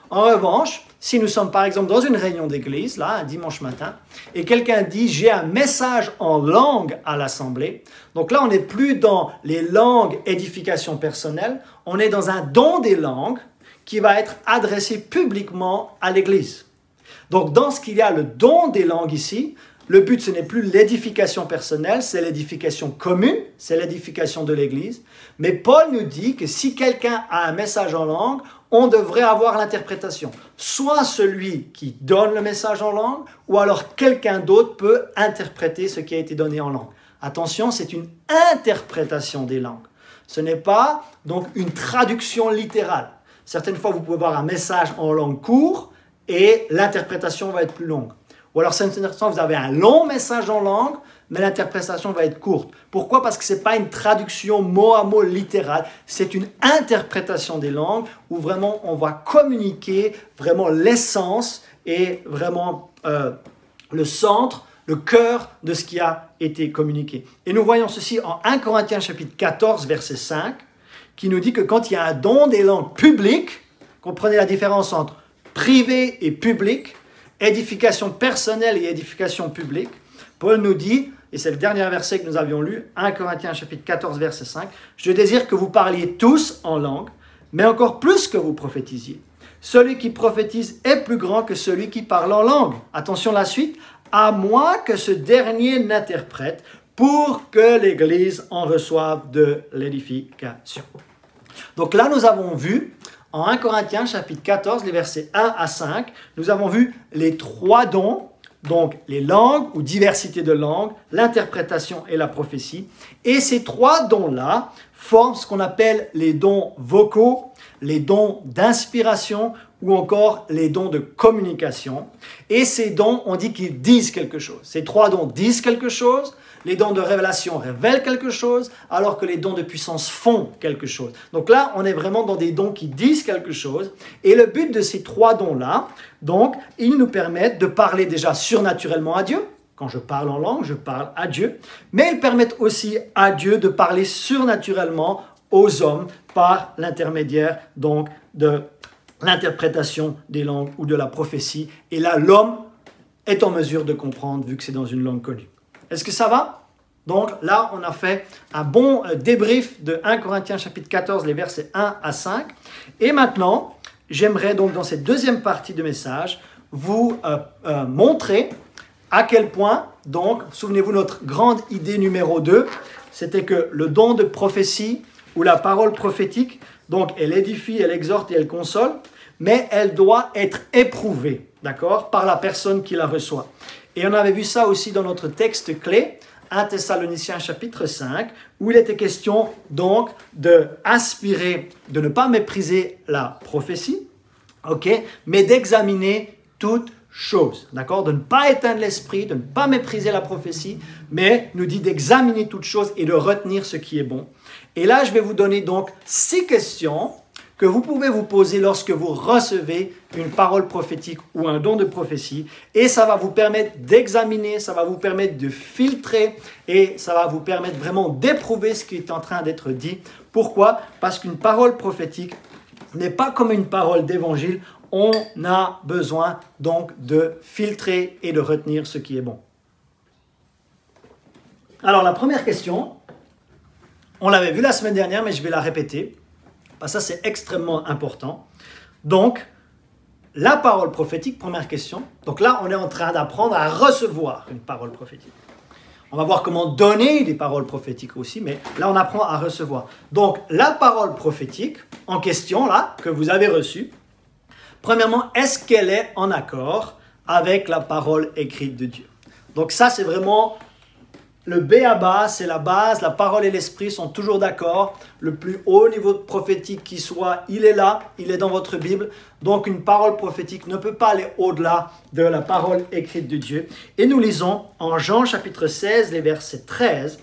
S5: En revanche, si nous sommes par exemple dans une réunion d'église, là, un dimanche matin, et quelqu'un dit « j'ai un message en langue à l'assemblée », donc là, on n'est plus dans les langues édification personnelle, on est dans un don des langues qui va être adressé publiquement à l'église. Donc, dans ce qu'il y a le don des langues ici, le but, ce n'est plus l'édification personnelle, c'est l'édification commune, c'est l'édification de l'église. Mais Paul nous dit que si quelqu'un a un message en langue, on devrait avoir l'interprétation. Soit celui qui donne le message en langue, ou alors quelqu'un d'autre peut interpréter ce qui a été donné en langue. Attention, c'est une interprétation des langues. Ce n'est pas donc une traduction littérale. Certaines fois, vous pouvez avoir un message en langue court et l'interprétation va être plus longue. Ou alors, certaines fois, vous avez un long message en langue, mais l'interprétation va être courte. Pourquoi? Parce que ce n'est pas une traduction mot à mot littérale, c'est une interprétation des langues où vraiment on va communiquer vraiment l'essence et vraiment le centre, le cœur de ce qui a été communiqué. Et nous voyons ceci en 1 Corinthiens chapitre 14, verset 5, qui nous dit que quand il y a un don des langues publiques, comprenez la différence entre privé et public, édification personnelle et édification publique, Paul nous dit, et c'est le dernier verset que nous avions lu, 1 Corinthiens chapitre 14, verset 5, « Je désire que vous parliez tous en langue, mais encore plus que vous prophétisiez. Celui qui prophétise est plus grand que celui qui parle en langue. » Attention la suite, « à moins que ce dernier n'interprète pour que l'Église en reçoive de l'édification. » Donc là, nous avons vu, en 1 Corinthiens chapitre 14, les versets 1 à 5, nous avons vu les trois dons, donc les langues ou diversité de langues, l'interprétation et la prophétie. Et ces trois dons-là forment ce qu'on appelle les dons vocaux, les dons d'inspiration ou encore les dons de communication. Et ces dons, on dit qu'ils disent quelque chose. Ces trois dons disent quelque chose. Les dons de révélation révèlent quelque chose, alors que les dons de puissance font quelque chose. Donc là, on est vraiment dans des dons qui disent quelque chose. Et le but de ces trois dons-là, donc, ils nous permettent de parler déjà surnaturellement à Dieu. Quand je parle en langue, je parle à Dieu. Mais ils permettent aussi à Dieu de parler surnaturellement aux hommes par l'intermédiaire donc de l'interprétation des langues ou de la prophétie. Et là, l'homme est en mesure de comprendre vu que c'est dans une langue connue. Est-ce que ça va? Donc là, on a fait un bon débrief de 1 Corinthiens chapitre 14, les versets 1 à 5. Et maintenant, j'aimerais donc dans cette deuxième partie de message, vous montrer à quel point, donc, souvenez-vous notre grande idée numéro 2, c'était que le don de prophétie ou la parole prophétique, donc elle édifie, elle exhorte et elle console, mais elle doit être éprouvée, d'accord, par la personne qui la reçoit. Et on avait vu ça aussi dans notre texte clé, 1 Thessaloniciens chapitre 5, où il était question donc d'inspirer, de ne pas mépriser la prophétie, ok, mais d'examiner toute chose, d'accord, de ne pas éteindre l'esprit, de ne pas mépriser la prophétie, mais nous dit d'examiner toute chose et de retenir ce qui est bon. Et là, je vais vous donner donc 6 questions que vous pouvez vous poser lorsque vous recevez une parole prophétique ou un don de prophétie. Et ça va vous permettre d'examiner, ça va vous permettre de filtrer et ça va vous permettre vraiment d'éprouver ce qui est en train d'être dit. Pourquoi? Parce qu'une parole prophétique n'est pas comme une parole d'évangile. On a besoin donc de filtrer et de retenir ce qui est bon. Alors la première question, on l'avait vu la semaine dernière, mais je vais la répéter. Ça, c'est extrêmement important. Donc, la parole prophétique, première question. Donc là, on est en train d'apprendre à recevoir une parole prophétique. On va voir comment donner des paroles prophétiques aussi, mais là, on apprend à recevoir. Donc, la parole prophétique en question, là, que vous avez reçue, premièrement, est-ce qu'elle est en accord avec la parole écrite de Dieu? Donc ça, c'est vraiment le b.a.-ba, c'est la base, la parole et l'esprit sont toujours d'accord. Le plus haut niveau prophétique qui soit, il est là, il est dans votre Bible. Donc une parole prophétique ne peut pas aller au-delà de la parole écrite de Dieu. Et nous lisons en Jean chapitre 16, les versets 13,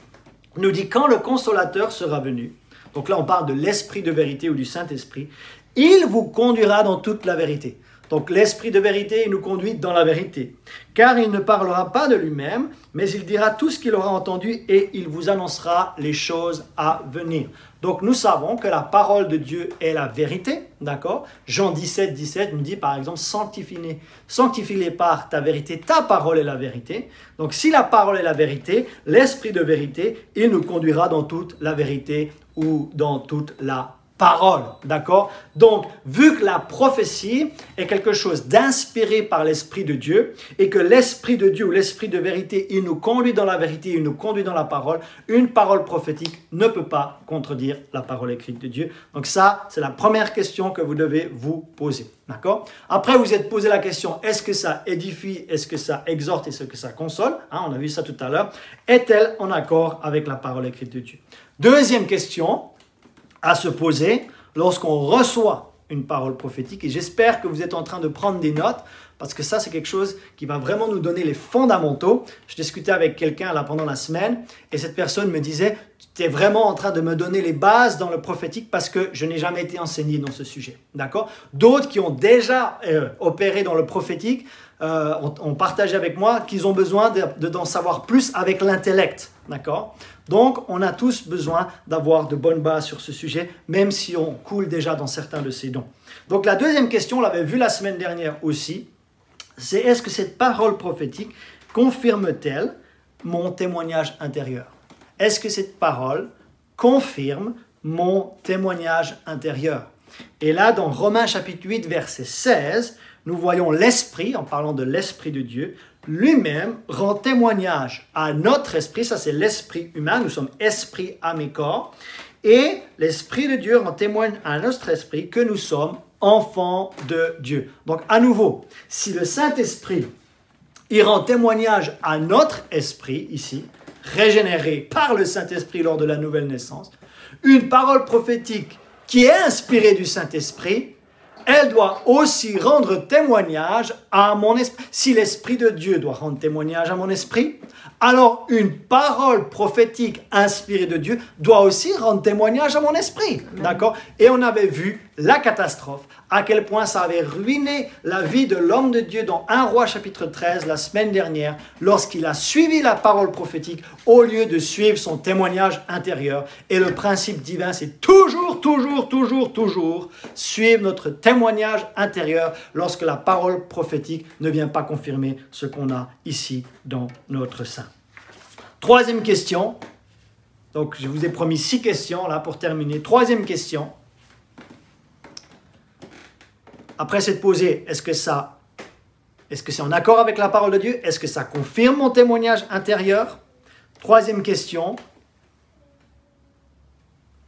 S5: nous dit « Quand le Consolateur sera venu, Donc là, on parle de l'Esprit de vérité ou du Saint-Esprit. Il vous conduira dans toute la vérité. Donc l'Esprit de vérité, il nous conduit dans la vérité. Car il ne parlera pas de lui-même, mais il dira tout ce qu'il aura entendu et il vous annoncera les choses à venir. Donc nous savons que la parole de Dieu est la vérité, d'accord? Jean 17, 17 nous dit par exemple, sanctifie-les par ta vérité, ta parole est la vérité. Donc si la parole est la vérité, l'Esprit de vérité, il nous conduira dans toute la vérité ou dans toute la parole, d'accord? Donc, vu que la prophétie est quelque chose d'inspiré par l'Esprit de Dieu et que l'Esprit de Dieu ou l'Esprit de vérité, il nous conduit dans la vérité, il nous conduit dans la parole, une parole prophétique ne peut pas contredire la parole écrite de Dieu. Donc ça, c'est la première question que vous devez vous poser, d'accord? Après, vous êtes posé la question, est-ce que ça édifie, est-ce que ça exhorte, est-ce que ça console? On a vu ça tout à l'heure. Est-elle en accord avec la parole écrite de Dieu? Deuxième question à se poser lorsqu'on reçoit une parole prophétique, et j'espère que vous êtes en train de prendre des notes, parce que ça c'est quelque chose qui va vraiment nous donner les fondamentaux. Je discutais avec quelqu'un là pendant la semaine, et cette personne me disait, tu es vraiment en train de me donner les bases dans le prophétique parce que je n'ai jamais été enseigné dans ce sujet, d'accord? D'autres qui ont déjà opéré dans le prophétique ont partagé avec moi qu'ils ont besoin d'en savoir plus avec l'intellect, d'accord? Donc, on a tous besoin d'avoir de bonnes bases sur ce sujet, même si on coule déjà dans certains de ces dons. Donc, la deuxième question, on l'avait vu la semaine dernière aussi, c'est est-ce que cette parole prophétique confirme-t-elle mon témoignage intérieur? Est-ce que cette parole confirme mon témoignage intérieur? Et là, dans Romains chapitre 8, verset 16, nous voyons l'Esprit, en parlant de l'Esprit de Dieu, lui-même rend témoignage à notre esprit, ça c'est l'esprit humain, nous sommes esprit, âme et corps, et l'Esprit de Dieu rend témoigne à notre esprit que nous sommes enfants de Dieu. Donc à nouveau, si le Saint-Esprit, il rend témoignage à notre esprit, ici, régénéré par le Saint-Esprit lors de la nouvelle naissance, une parole prophétique qui est inspirée du Saint-Esprit, elle doit aussi rendre témoignage à mon esprit. Si l'Esprit de Dieu doit rendre témoignage à mon esprit, alors une parole prophétique inspirée de Dieu doit aussi rendre témoignage à mon esprit. D'accord? Et on avait vu la catastrophe, à quel point ça avait ruiné la vie de l'homme de Dieu dans 1 Roi chapitre 13 la semaine dernière, lorsqu'il a suivi la parole prophétique au lieu de suivre son témoignage intérieur. Et le principe divin, c'est toujours suivre notre témoignage intérieur lorsque la parole prophétique ne vient pas confirmer ce qu'on a ici dans notre sein. Troisième question. Donc, je vous ai promis 6 questions là pour terminer. Troisième question. Après s'être posé, est-ce que c'est en accord avec la parole de Dieu? Est-ce que ça confirme mon témoignage intérieur? Troisième question.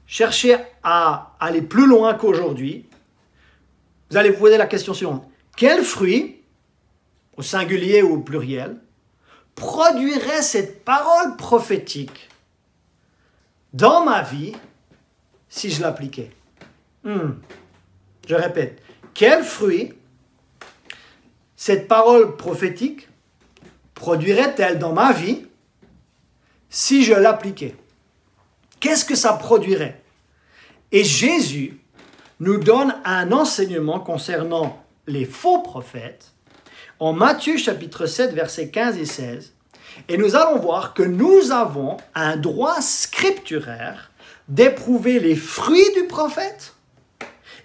S5: Cherchez à aller plus loin qu'aujourd'hui. Vous allez vous poser la question suivante. Quel fruit, au singulier ou au pluriel, produirait cette parole prophétique dans ma vie si je l'appliquais? Je répète. Quel fruit cette parole prophétique produirait-elle dans ma vie si je l'appliquais? Qu'est-ce que ça produirait? Et Jésus nous donne un enseignement concernant les faux prophètes en Matthieu chapitre 7, versets 15 et 16. Et nous allons voir que nous avons un droit scripturaire d'éprouver les fruits du prophète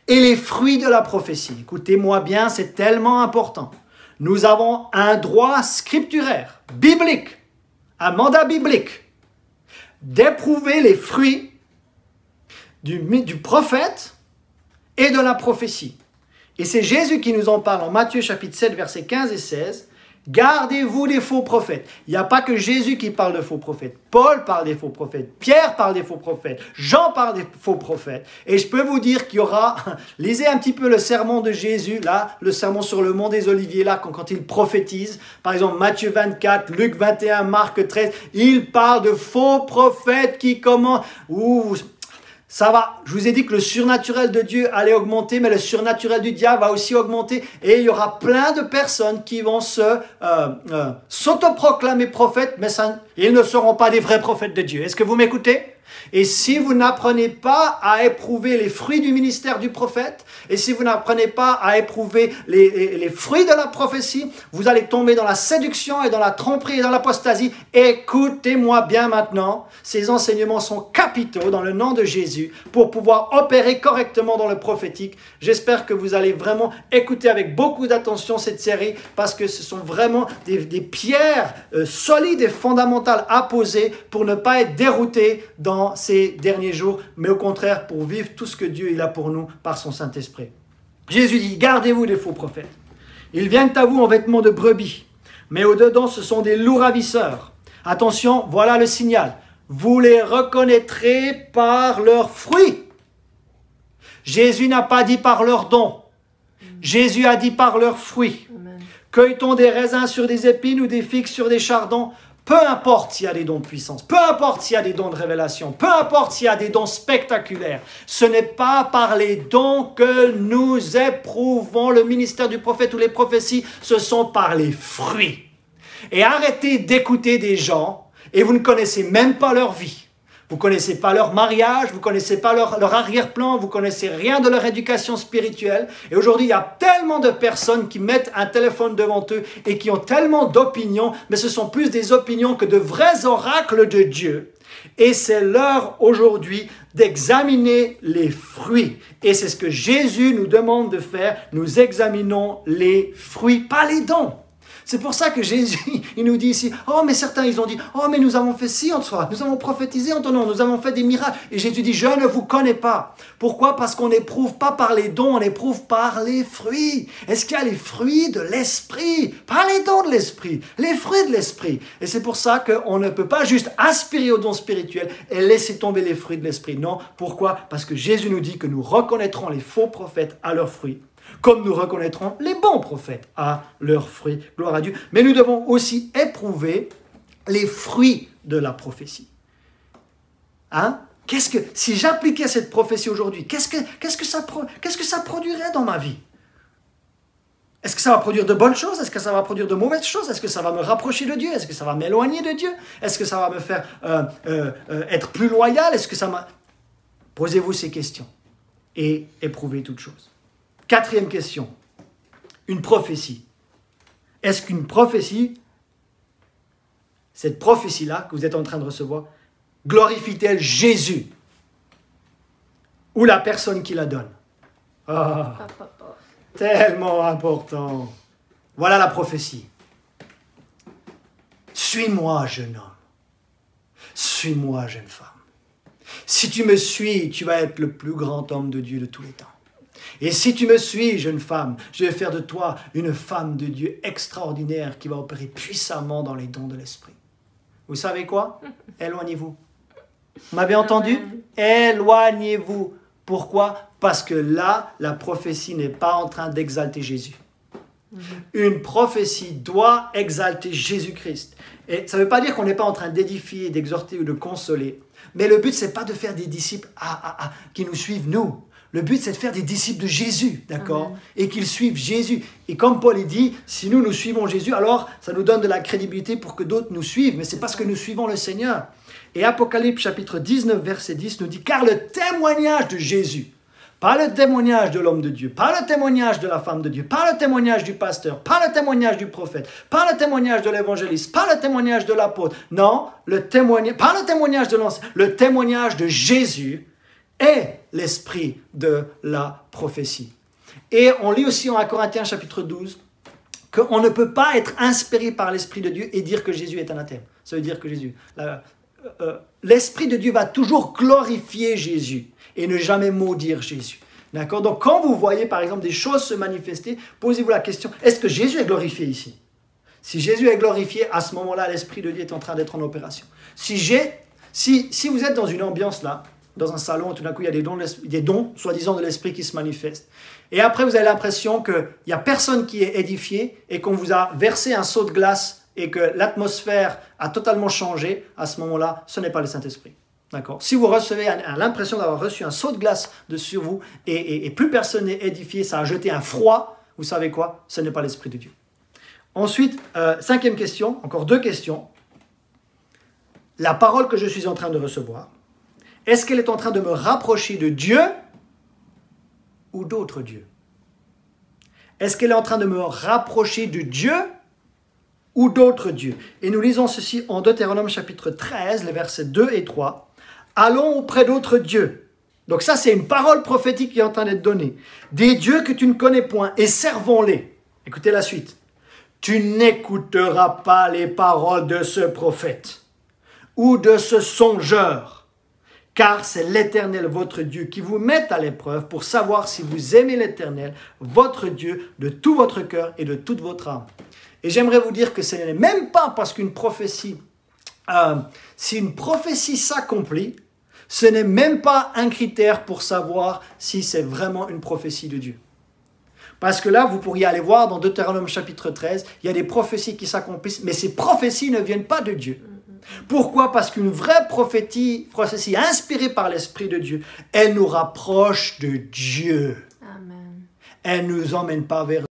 S5: et les fruits de la prophétie. Écoutez-moi bien, c'est tellement important. Nous avons un droit scripturaire, biblique, un mandat biblique, d'éprouver les fruits du prophète et de la prophétie. Et c'est Jésus qui nous en parle en Matthieu chapitre 7, versets 15 et 16. Gardez-vous des faux prophètes. Il n'y a pas que Jésus qui parle de faux prophètes. Paul parle des faux prophètes. Pierre parle des faux prophètes. Jean parle des faux prophètes. Et je peux vous dire qu'il y aura... Lisez un petit peu le sermon de Jésus, là, le sermon sur le mont des Oliviers, là, quand il prophétise. Par exemple, Matthieu 24, Luc 21, Marc 13. Il parle de faux prophètes qui commencent... Ça va, je vous ai dit que le surnaturel de Dieu allait augmenter, mais le surnaturel du diable va aussi augmenter. Et il y aura plein de personnes qui vont s'autoproclamer prophètes, mais ils ne seront pas des vrais prophètes de Dieu. Est-ce que vous m'écoutez? Et si vous n'apprenez pas à éprouver les fruits du ministère du prophète, et si vous n'apprenez pas à éprouver les fruits de la prophétie, vous allez tomber dans la séduction et dans la tromperie et dans l'apostasie. Écoutez-moi bien maintenant, ces enseignements sont capitaux dans le nom de Jésus pour pouvoir opérer correctement dans le prophétique. J'espère que vous allez vraiment écouter avec beaucoup d'attention cette série parce que ce sont vraiment des pierres solides et fondamentales à poser pour ne pas être dérouté dans ces derniers jours, mais au contraire pour vivre tout ce que Dieu il a pour nous par son Saint-Esprit. Jésus dit, gardez-vous des faux prophètes. Ils viennent à vous en vêtements de brebis, mais au-dedans ce sont des loups ravisseurs. Attention, voilà le signal. Vous les reconnaîtrez par leurs fruits. Jésus n'a pas dit par leurs dons. Jésus a dit par leurs fruits. Cueille-t-on des raisins sur des épines ou des figues sur des chardons? Peu importe s'il y a des dons de puissance, peu importe s'il y a des dons de révélation, peu importe s'il y a des dons spectaculaires, ce n'est pas par les dons que nous éprouvons le ministère du prophète ou les prophéties, ce sont par les fruits. Et arrêtez d'écouter des gens et vous ne connaissez même pas leur vie. Vous ne connaissez pas leur mariage, vous ne connaissez pas leur arrière-plan, vous ne connaissez rien de leur éducation spirituelle. Et aujourd'hui, il y a tellement de personnes qui mettent un téléphone devant eux et qui ont tellement d'opinions, mais ce sont plus des opinions que de vrais oracles de Dieu. Et c'est l'heure aujourd'hui d'examiner les fruits. Et c'est ce que Jésus nous demande de faire. Nous examinons les fruits, pas les dons. C'est pour ça que Jésus, il nous dit ici, oh mais certains ils ont dit, oh mais nous avons fait ci en soi, nous avons prophétisé en ton nom, nous avons fait des miracles. Et Jésus dit, je ne vous connais pas. Pourquoi? Parce qu'on n'éprouve pas par les dons, on éprouve par les fruits. Est-ce qu'il y a les fruits de l'esprit? Pas les dons de l'esprit, les fruits de l'esprit. Et c'est pour ça qu'on ne peut pas juste aspirer aux dons spirituels et laisser tomber les fruits de l'esprit. Non, pourquoi? Parce que Jésus nous dit que nous reconnaîtrons les faux prophètes à leurs fruits, comme nous reconnaîtrons les bons prophètes à leurs fruits. Gloire à Dieu. Mais nous devons aussi éprouver les fruits de la prophétie. Hein? Si j'appliquais cette prophétie aujourd'hui, qu'est-ce que ça produirait dans ma vie? Est-ce que ça va produire de bonnes choses? Est-ce que ça va produire de mauvaises choses? Est-ce que ça va me rapprocher de Dieu? Est-ce que ça va m'éloigner de Dieu? Est-ce que ça va me faire être plus loyal? Est-ce que ça m'a... Posez-vous ces questions et éprouvez toutes choses. Quatrième question, une prophétie. Est-ce qu'une prophétie, cette prophétie-là que vous êtes en train de recevoir, glorifie-t-elle Jésus ou la personne qui la donne? Ah, tellement important. Voilà la prophétie. Suis-moi, jeune homme. Suis-moi, jeune femme. Si tu me suis, tu vas être le plus grand homme de Dieu de tous les temps. Et si tu me suis, jeune femme, je vais faire de toi une femme de Dieu extraordinaire qui va opérer puissamment dans les dons de l'esprit. Vous savez quoi? Éloignez-vous. Vous m'avez entendu? Éloignez-vous. Pourquoi? Parce que là, la prophétie n'est pas en train d'exalter Jésus. Une prophétie doit exalter Jésus-Christ. Et ça ne veut pas dire qu'on n'est pas en train d'édifier, d'exhorter ou de consoler. Mais le but, ce n'est pas de faire des disciples qui nous suivent, nous. Le but, c'est de faire des disciples de Jésus, d'accord? Et qu'ils suivent Jésus. Et comme Paul dit, si nous suivons Jésus, alors ça nous donne de la crédibilité pour que d'autres nous suivent. Mais c'est parce que nous suivons le Seigneur. Et Apocalypse chapitre 19, verset 10 nous dit, car le témoignage de Jésus, pas le témoignage de l'homme de Dieu, pas le témoignage de la femme de Dieu, pas le témoignage du pasteur, pas le témoignage du prophète, pas le témoignage de l'évangéliste, pas le témoignage de l'apôtre. Non, pas le témoignage de l'ancien, le témoignage de Jésus est l'esprit de la prophétie. Et on lit aussi en 1 Corinthiens chapitre 12 qu'on ne peut pas être inspiré par l'esprit de Dieu et dire que Jésus est anathème. Ça veut dire que l'esprit de Dieu va toujours glorifier Jésus et ne jamais maudire Jésus. D'accord? Donc quand vous voyez par exemple des choses se manifester, posez-vous la question, est-ce que Jésus est glorifié ici? Si Jésus est glorifié, à ce moment-là, l'esprit de Dieu est en train d'être en opération. Si vous êtes dans une ambiance là, dans un salon, tout d'un coup, il y a des dons, soi-disant, de l'esprit qui se manifestent. Et après, vous avez l'impression qu'il n'y a personne qui est édifié et qu'on vous a versé un seau de glace et que l'atmosphère a totalement changé. À ce moment-là, ce n'est pas le Saint-Esprit. D'accord? Si vous recevez l'impression d'avoir reçu un seau de glace sur vous et plus personne n'est édifié, ça a jeté un froid, vous savez quoi? Ce n'est pas l'Esprit de Dieu. Ensuite, cinquième question, encore deux questions. La parole que je suis en train de recevoir, Est-ce qu'elle est en train de me rapprocher de Dieu ou d'autres dieux? Est-ce qu'elle est en train de me rapprocher de Dieu ou d'autres dieux? Et nous lisons ceci en Deutéronome chapitre 13, les versets 2 et 3. Allons auprès d'autres dieux. Donc ça, c'est une parole prophétique qui est en train d'être donnée. Des dieux que tu ne connais point, et servons-les. Écoutez la suite. Tu n'écouteras pas les paroles de ce prophète ou de ce songeur, car c'est l'Éternel votre Dieu qui vous met à l'épreuve pour savoir si vous aimez l'Éternel, votre Dieu, de tout votre cœur et de toute votre âme. Et j'aimerais vous dire que ce n'est même pas parce qu'une prophétie, si une prophétie s'accomplit, ce n'est même pas un critère pour savoir si c'est vraiment une prophétie de Dieu. Parce que là, vous pourriez aller voir dans Deutéronome chapitre 13, il y a des prophéties qui s'accomplissent, mais ces prophéties ne viennent pas de Dieu. Pourquoi? Parce qu'une vraie prophétie inspirée par l'Esprit de Dieu, elle nous rapproche de Dieu.
S1: Amen.
S5: Elle ne nous emmène pas vers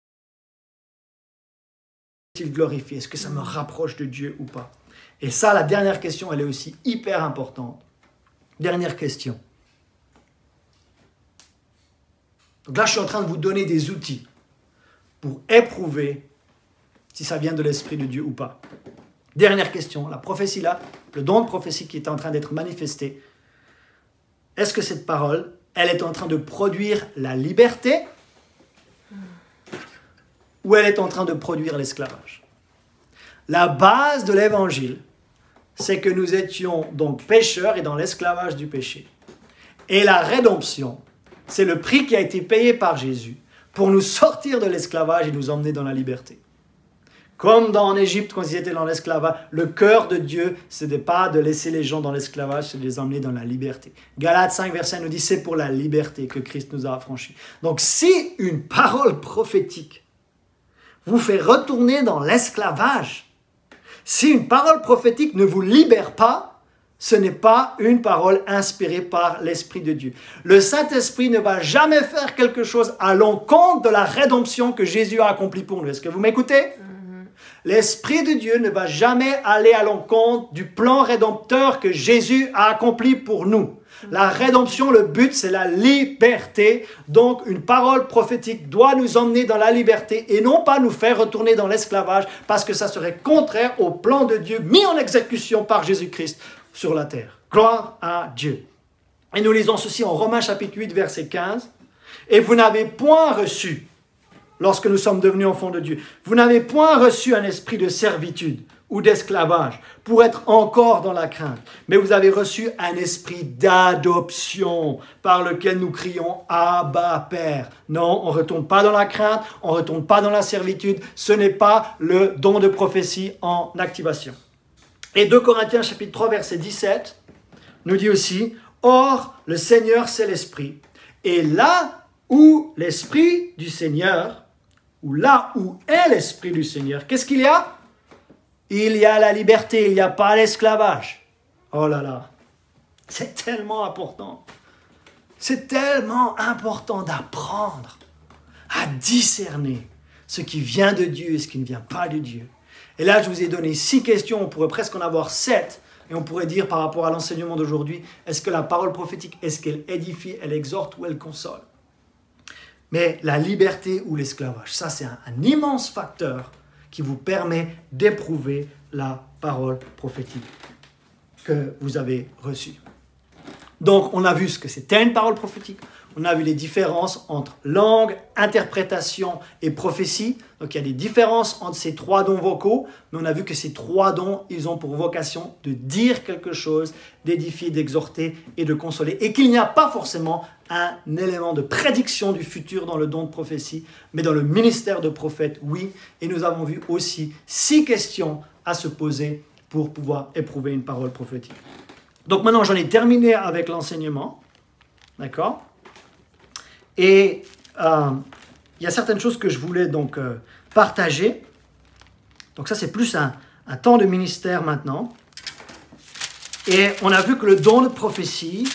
S5: Dieu. Glorifié. Est-ce que ça me rapproche de Dieu ou pas? Et ça, la dernière question, elle est aussi hyper importante. Dernière question. Donc là, je suis en train de vous donner des outils pour éprouver si ça vient de l'Esprit de Dieu ou pas. Dernière question, la prophétie là, le don de prophétie qui est en train d'être manifesté, est-ce que cette parole, elle est en train de produire la liberté ou elle est en train de produire l'esclavage? La base de l'évangile, c'est que nous étions donc pécheurs et dans l'esclavage du péché. Et la rédemption, c'est le prix qui a été payé par Jésus pour nous sortir de l'esclavage et nous emmener dans la liberté. Comme en Égypte, quand ils étaient dans l'esclavage, le cœur de Dieu, ce n'est pas de laisser les gens dans l'esclavage, c'est de les emmener dans la liberté. Galates 5, verset 1 nous dit, c'est pour la liberté que Christ nous a affranchis. Donc si une parole prophétique vous fait retourner dans l'esclavage, si une parole prophétique ne vous libère pas, ce n'est pas une parole inspirée par l'Esprit de Dieu. Le Saint-Esprit ne va jamais faire quelque chose à l'encontre de la rédemption que Jésus a accomplie pour nous. Est-ce que vous m'écoutez? L'Esprit de Dieu ne va jamais aller à l'encontre du plan rédempteur que Jésus a accompli pour nous. La rédemption, le but, c'est la liberté. Donc, une parole prophétique doit nous emmener dans la liberté et non pas nous faire retourner dans l'esclavage parce que ça serait contraire au plan de Dieu mis en exécution par Jésus-Christ sur la terre. Gloire à Dieu. Et nous lisons ceci en Romains chapitre 8, verset 15. Et vous n'avez point reçu, lorsque nous sommes devenus enfants de Dieu, vous n'avez point reçu un esprit de servitude ou d'esclavage pour être encore dans la crainte, mais vous avez reçu un esprit d'adoption par lequel nous crions « Abba, Père ». Non, on ne retourne pas dans la crainte, on ne retourne pas dans la servitude, ce n'est pas le don de prophétie en activation. Et 2 Corinthiens chapitre 3 verset 17 nous dit aussi « Or, le Seigneur c'est l'Esprit, et là où l'Esprit du Seigneur, ou là où est l'Esprit du Seigneur, qu'est-ce qu'il y a? Il y a la liberté, il n'y a pas l'esclavage. » Oh là là, c'est tellement important. C'est tellement important d'apprendre à discerner ce qui vient de Dieu et ce qui ne vient pas de Dieu. Et là, je vous ai donné 6 questions, on pourrait presque en avoir 7. Et on pourrait dire par rapport à l'enseignement d'aujourd'hui, est-ce que la parole prophétique, est-ce qu'elle édifie, elle exhorte ou elle console? Mais la liberté ou l'esclavage, ça c'est un immense facteur qui vous permet d'éprouver la parole prophétique que vous avez reçue. Donc on a vu ce que c'était une parole prophétique, on a vu les différences entre langue, interprétation et prophétie. Donc il y a des différences entre ces 3 dons vocaux, mais on a vu que ces 3 dons, ils ont pour vocation de dire quelque chose, d'édifier, d'exhorter et de consoler. Et qu'il n'y a pas forcément un élément de prédiction du futur dans le don de prophétie, mais dans le ministère de prophète, oui. Et nous avons vu aussi 6 questions à se poser pour pouvoir éprouver une parole prophétique. Donc maintenant, j'en ai terminé avec l'enseignement. D'accord? Et il y a certaines choses que je voulais donc partager. Donc ça, c'est plus un temps de ministère maintenant. Et on a vu que le don de prophétie,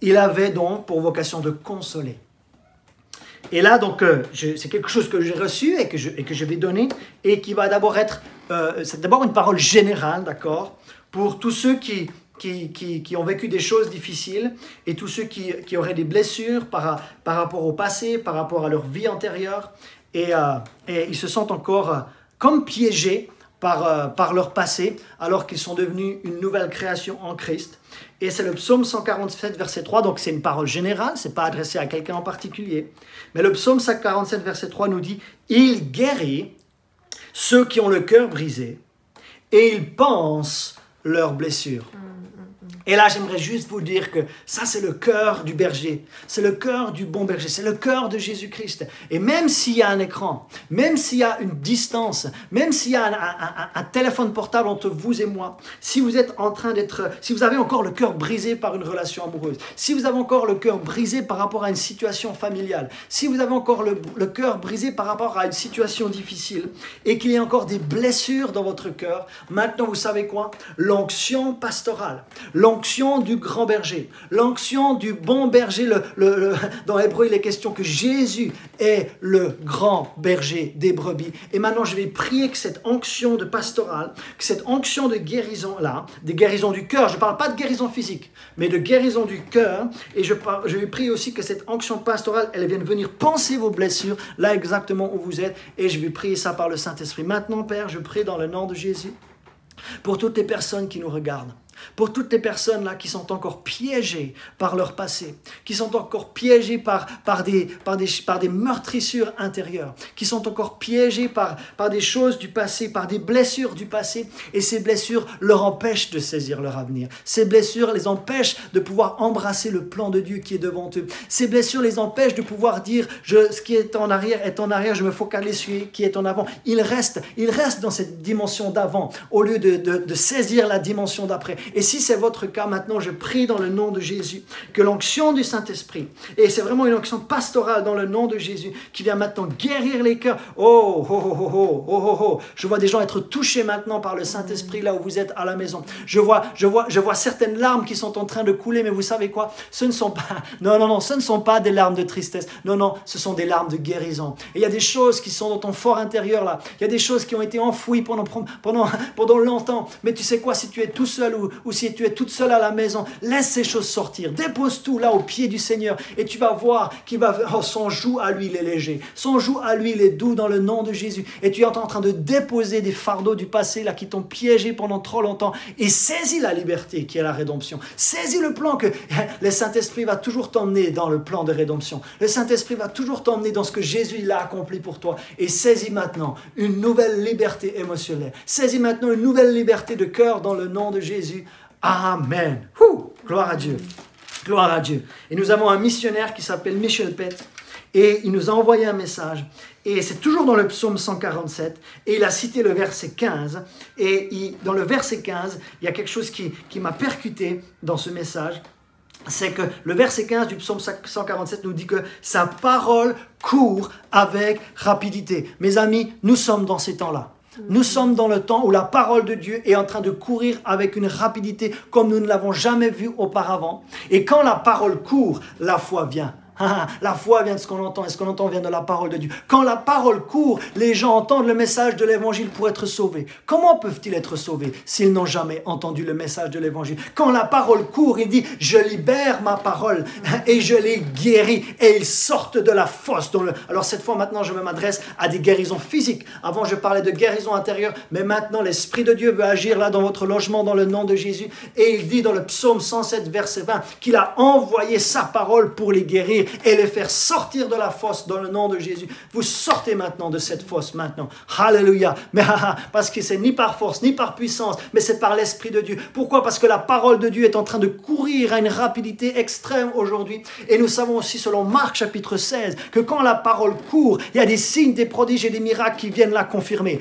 S5: il avait donc pour vocation de consoler. Et là, donc, c'est quelque chose que j'ai reçu et que je vais donner et qui va d'abord être, c'est d'abord une parole générale, d'accord, pour tous ceux qui qui ont vécu des choses difficiles et tous ceux qui auraient des blessures par rapport au passé, par rapport à leur vie antérieure. Et ils se sentent encore comme piégés par leur passé, alors qu'ils sont devenus une nouvelle création en Christ. Et c'est le psaume 147, verset 3, donc c'est une parole générale, ce n'est pas adressé à quelqu'un en particulier. Mais le psaume 147, verset 3 nous dit « Il guérit ceux qui ont le cœur brisé et il pense leurs blessures. » Et là, j'aimerais juste vous dire que ça, c'est le cœur du berger. C'est le cœur du bon berger. C'est le cœur de Jésus-Christ. Et même s'il y a un écran, même s'il y a une distance, même s'il y a un téléphone portable entre vous et moi, si vous êtes en train si vous avez encore le cœur brisé par une relation amoureuse, si vous avez encore le cœur brisé par rapport à une situation familiale, si vous avez encore le cœur brisé par rapport à une situation difficile et qu'il y a encore des blessures dans votre cœur, maintenant, vous savez quoi? L'onction pastorale, l'onction du grand berger, l'onction du bon berger, dans l'hébreu il est question que Jésus est le grand berger des brebis. Et maintenant je vais prier que cette onction de pastorale, que cette onction de guérison là, de guérison du cœur, je ne parle pas de guérison physique, mais de guérison du cœur, et je vais prier aussi que cette onction pastorale, elle vienne venir penser vos blessures, là exactement où vous êtes, et je vais prier ça par le Saint-Esprit. Maintenant Père, je prie dans le nom de Jésus, pour toutes les personnes qui nous regardent, pour toutes les personnes là qui sont encore piégées par leur passé, qui sont encore piégées par des meurtrissures intérieures, qui sont encore piégées par des choses du passé, par des blessures du passé, et ces blessures leur empêchent de saisir leur avenir. Ces blessures les empêchent de pouvoir embrasser le plan de Dieu qui est devant eux. Ces blessures les empêchent de pouvoir dire ce qui est en arrière, je me focalise sur ce qui est en avant. Ils restent dans cette dimension d'avant au lieu de saisir la dimension d'après. Et si c'est votre cas, maintenant je prie dans le nom de Jésus que l'onction du Saint-Esprit, et c'est vraiment une onction pastorale dans le nom de Jésus, qui vient maintenant guérir les cœurs. Je vois des gens être touchés maintenant par le Saint-Esprit là où vous êtes à la maison. Je vois certaines larmes qui sont en train de couler, mais vous savez quoi? Ce ne sont pas des larmes de tristesse. Non, ce sont des larmes de guérison. Et il y a des choses qui sont dans ton fort intérieur là. Il y a des choses qui ont été enfouies pendant longtemps. Mais tu sais quoi? Si tu es tout seul ou si tu es toute seule à la maison, laisse ces choses sortir. Dépose tout là au pied du Seigneur et tu vas voir qu'il son joug à lui il est léger. Son joug à lui il est doux dans le nom de Jésus. Et tu es en train de déposer des fardeaux du passé là qui t'ont piégé pendant trop longtemps et saisis la liberté qui est la rédemption. Saisis le plan que le Saint-Esprit va toujours t'emmener dans le plan de rédemption. Le Saint-Esprit va toujours t'emmener dans ce que Jésus il a accompli pour toi. Et saisis maintenant une nouvelle liberté émotionnelle. Saisis maintenant une nouvelle liberté de cœur dans le nom de Jésus. Amen. Gloire à Dieu. Gloire à Dieu. Et nous avons un missionnaire qui s'appelle Michel Pett et il nous a envoyé un message. Et c'est toujours dans le psaume 147 et il a cité le verset 15. Et dans le verset 15, il y a quelque chose qui m'a percuté dans ce message. C'est que le verset 15 du psaume 147 nous dit que sa parole court avec rapidité. Mes amis, nous sommes dans ces temps-là. Nous sommes dans le temps où la parole de Dieu est en train de courir avec une rapidité comme nous ne l'avons jamais vu auparavant. Et quand la parole court, la foi vient. La foi vient de ce qu'on entend et ce qu'on entend vient de la parole de Dieu. Quand la parole court, les gens entendent le message de l'évangile pour être sauvés. Comment peuvent-ils être sauvés s'ils n'ont jamais entendu le message de l'évangile? Quand la parole court, il dit « Je libère ma parole et je les guéris » et ils sortent de la fosse. Alors cette fois maintenant, je m'adresse à des guérisons physiques. Avant, je parlais de guérison intérieure, mais maintenant, l'Esprit de Dieu veut agir là dans votre logement dans le nom de Jésus. Et il dit dans le psaume 107, verset 20, qu'il a envoyé sa parole pour les guérir et les faire sortir de la fosse dans le nom de Jésus. Vous sortez maintenant de cette fosse maintenant. Alléluia. Mais parce que c'est ni par force, ni par puissance, mais c'est par l'Esprit de Dieu. Pourquoi? Parce que la parole de Dieu est en train de courir à une rapidité extrême aujourd'hui. Et nous savons aussi, selon Marc chapitre 16, que quand la parole court, il y a des signes, des prodiges et des miracles qui viennent la confirmer.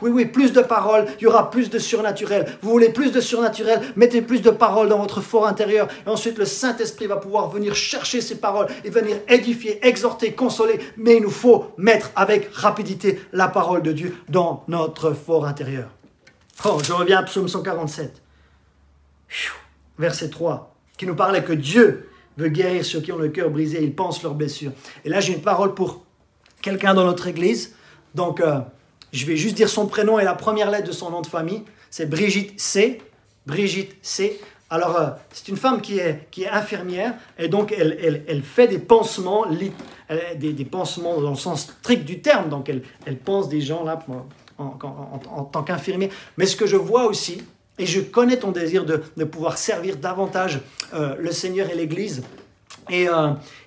S5: Oui, plus de paroles, il y aura plus de surnaturel. Vous voulez plus de surnaturel? Mettez plus de paroles dans votre fort intérieur. Et ensuite, le Saint-Esprit va pouvoir venir chercher ces paroles et venir édifier, exhorter, consoler. Mais il nous faut mettre avec rapidité la parole de Dieu dans notre fort intérieur. Je reviens à Psaume 147, verset 3, qui nous parlait que Dieu veut guérir ceux qui ont le cœur brisé, ils pensent leurs blessures. Et là, j'ai une parole pour quelqu'un dans notre église. Donc, je vais juste dire son prénom et la première lettre de son nom de famille. C'est Brigitte C. Brigitte C. Alors, c'est une femme qui est infirmière et donc elle fait des pansements, des pansements dans le sens strict du terme. Donc, elle panse des gens là en tant qu'infirmière. Mais ce que je vois aussi, et je connais ton désir de pouvoir servir davantage le Seigneur et l'Église. Et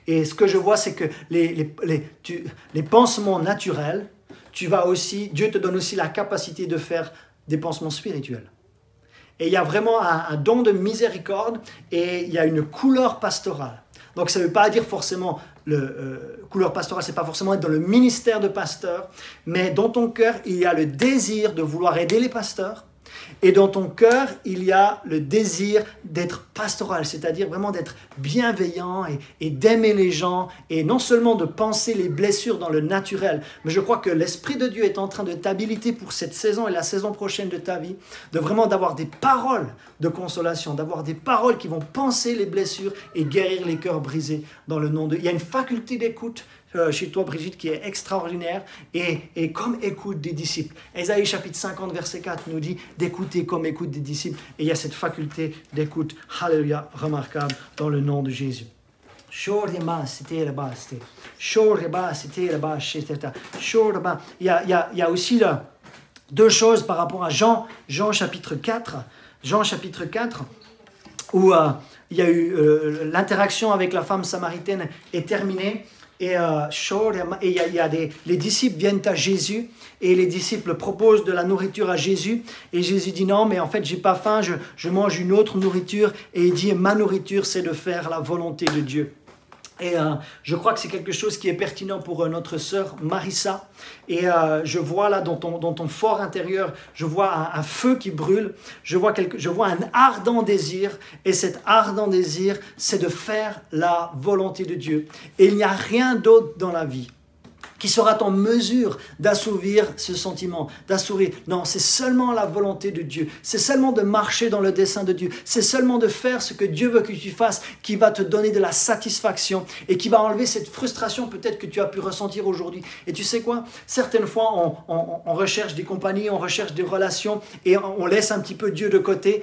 S5: ce que je vois, c'est que les pansements naturels, Dieu te donne aussi la capacité de faire des pansements spirituels. Et il y a vraiment un don de miséricorde et il y a une couleur pastorale. Donc ça ne veut pas dire forcément, couleur pastorale, c'est pas forcément être dans le ministère de pasteur, mais dans ton cœur, il y a le désir de vouloir aider les pasteurs. Et dans ton cœur, il y a le désir d'être pastoral, c'est-à-dire vraiment d'être bienveillant et d'aimer les gens, et non seulement de penser les blessures dans le naturel, mais je crois que l'Esprit de Dieu est en train de t'habiliter pour cette saison et la saison prochaine de ta vie, de vraiment d'avoir des paroles de consolation, d'avoir des paroles qui vont penser les blessures et guérir les cœurs brisés dans le nom de... Il y a une faculté d'écoute chez toi, Brigitte, qui est extraordinaire et comme écoute des disciples. Ésaïe chapitre 50, verset 4 nous dit d'écouter comme écoute des disciples. Et il y a cette faculté d'écoute, alléluia, remarquable dans le nom de Jésus. Il y a aussi là, deux choses par rapport à Jean chapitre 4. Jean chapitre 4, où il y a eu l'interaction avec la femme samaritaine est terminée. Et les disciples viennent à Jésus et les disciples proposent de la nourriture à Jésus. Et Jésus dit non, mais en fait, j'ai pas faim, je mange une autre nourriture. Et il dit, ma nourriture, c'est de faire la volonté de Dieu. Et je crois que c'est quelque chose qui est pertinent pour notre sœur Marissa. Et je vois là dans ton fort intérieur, je vois un feu qui brûle, je vois un ardent désir. Et cet ardent désir, c'est de faire la volonté de Dieu. Et il n'y a rien d'autre dans la vie qui sera en mesure d'assouvir ce sentiment, d'assouvir. Non, c'est seulement la volonté de Dieu. C'est seulement de marcher dans le dessein de Dieu. C'est seulement de faire ce que Dieu veut que tu fasses qui va te donner de la satisfaction et qui va enlever cette frustration peut-être que tu as pu ressentir aujourd'hui. Et tu sais quoi? Certaines fois, on recherche des compagnies, on recherche des relations et on laisse un petit peu Dieu de côté.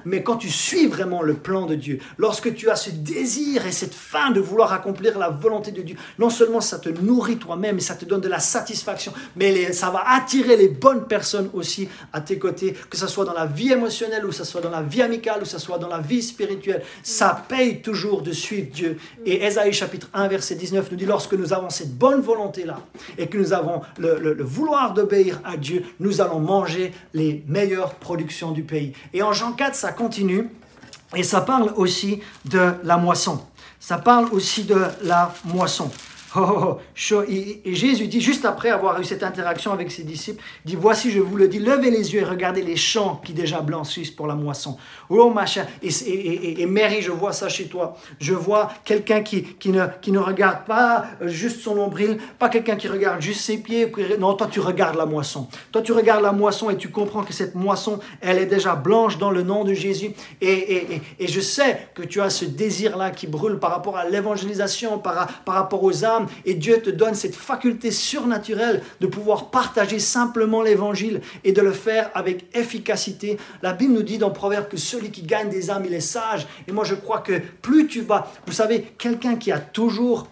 S5: Mais quand tu suis vraiment le plan de Dieu, lorsque tu as ce désir et cette faim de vouloir accomplir la volonté de Dieu, non seulement ça te nourrit toi-même et ça te donne de la satisfaction, mais ça va attirer les bonnes personnes aussi à tes côtés, que ce soit dans la vie émotionnelle, ou que ce soit dans la vie amicale, ou que ce soit dans la vie spirituelle. Ça paye toujours de suivre Dieu. Et Ésaïe chapitre 1 verset 19 nous dit, lorsque nous avons cette bonne volonté-là et que nous avons le vouloir d'obéir à Dieu, nous allons manger les meilleures productions du pays. Et en Jean 4, ça continue et ça parle aussi de la moisson. Ça parle aussi de la moisson. Et Jésus dit, juste après avoir eu cette interaction avec ses disciples, dit, voici, je vous le dis, levez les yeux et regardez les champs qui déjà blanchissent pour la moisson. Oh, machin. Et Mary, je vois ça chez toi. Je vois quelqu'un qui ne regarde pas juste son nombril, pas quelqu'un qui regarde juste ses pieds. Non, toi, tu regardes la moisson. Toi, tu regardes la moisson et tu comprends que cette moisson, elle est déjà blanche dans le nom de Jésus. Et je sais que tu as ce désir-là qui brûle par rapport à l'évangélisation, par rapport aux âmes. Et Dieu te donne cette faculté surnaturelle de pouvoir partager simplement l'évangile et de le faire avec efficacité. La Bible nous dit dans Proverbe que celui qui gagne des âmes, il est sage. Et moi, je crois que plus tu vas... Vous savez, quelqu'un qui a toujours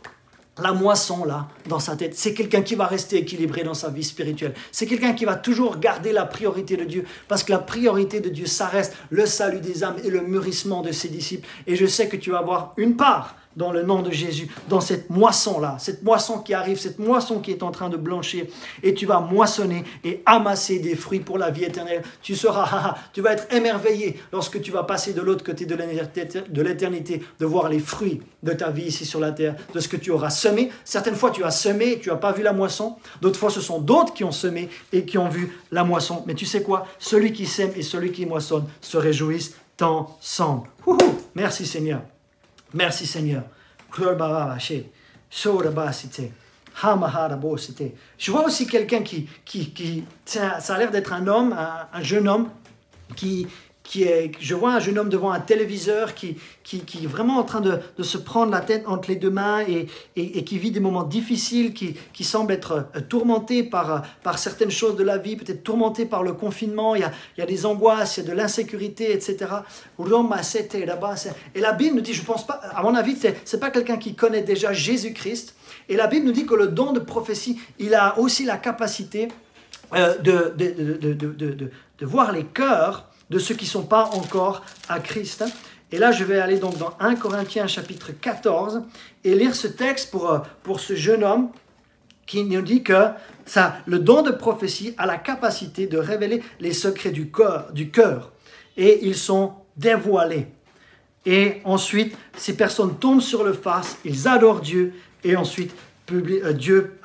S5: la moisson là dans sa tête, c'est quelqu'un qui va rester équilibré dans sa vie spirituelle. C'est quelqu'un qui va toujours garder la priorité de Dieu, parce que la priorité de Dieu, ça reste le salut des âmes et le mûrissement de ses disciples. Et je sais que tu vas avoir une part dans le nom de Jésus, dans cette moisson-là, cette moisson qui arrive, cette moisson qui est en train de blanchir, et tu vas moissonner et amasser des fruits pour la vie éternelle. Tu vas être émerveillé lorsque tu vas passer de l'autre côté de l'éternité, de voir les fruits de ta vie ici sur la terre, de ce que tu auras semé. Certaines fois, tu as semé et tu n'as pas vu la moisson. D'autres fois, ce sont d'autres qui ont semé et qui ont vu la moisson. Mais tu sais quoi? Celui qui sème et celui qui moissonne se réjouissent ensemble. Merci Seigneur. Merci Seigneur. Je vois aussi quelqu'un qui ça a l'air d'être un homme, un jeune homme qui je vois un jeune homme devant un téléviseur qui est vraiment en train de se prendre la tête entre les deux mains et qui vit des moments difficiles, qui semble être tourmenté par certaines choses de la vie, peut-être tourmenté par le confinement, il y a des angoisses, il y a de l'insécurité, etc. Et la Bible nous dit, je pense pas, à mon avis, c'est pas quelqu'un qui connaît déjà Jésus-Christ. Et la Bible nous dit que le don de prophétie, il a aussi la capacité de voir les cœurs de ceux qui ne sont pas encore à Christ. Et là, je vais aller donc dans 1 Corinthiens chapitre 14 et lire ce texte pour ce jeune homme qui nous dit que le don de prophétie a la capacité de révéler les secrets du cœur et ils sont dévoilés. Et ensuite, ces personnes tombent sur le face, ils adorent Dieu et ensuite Dieu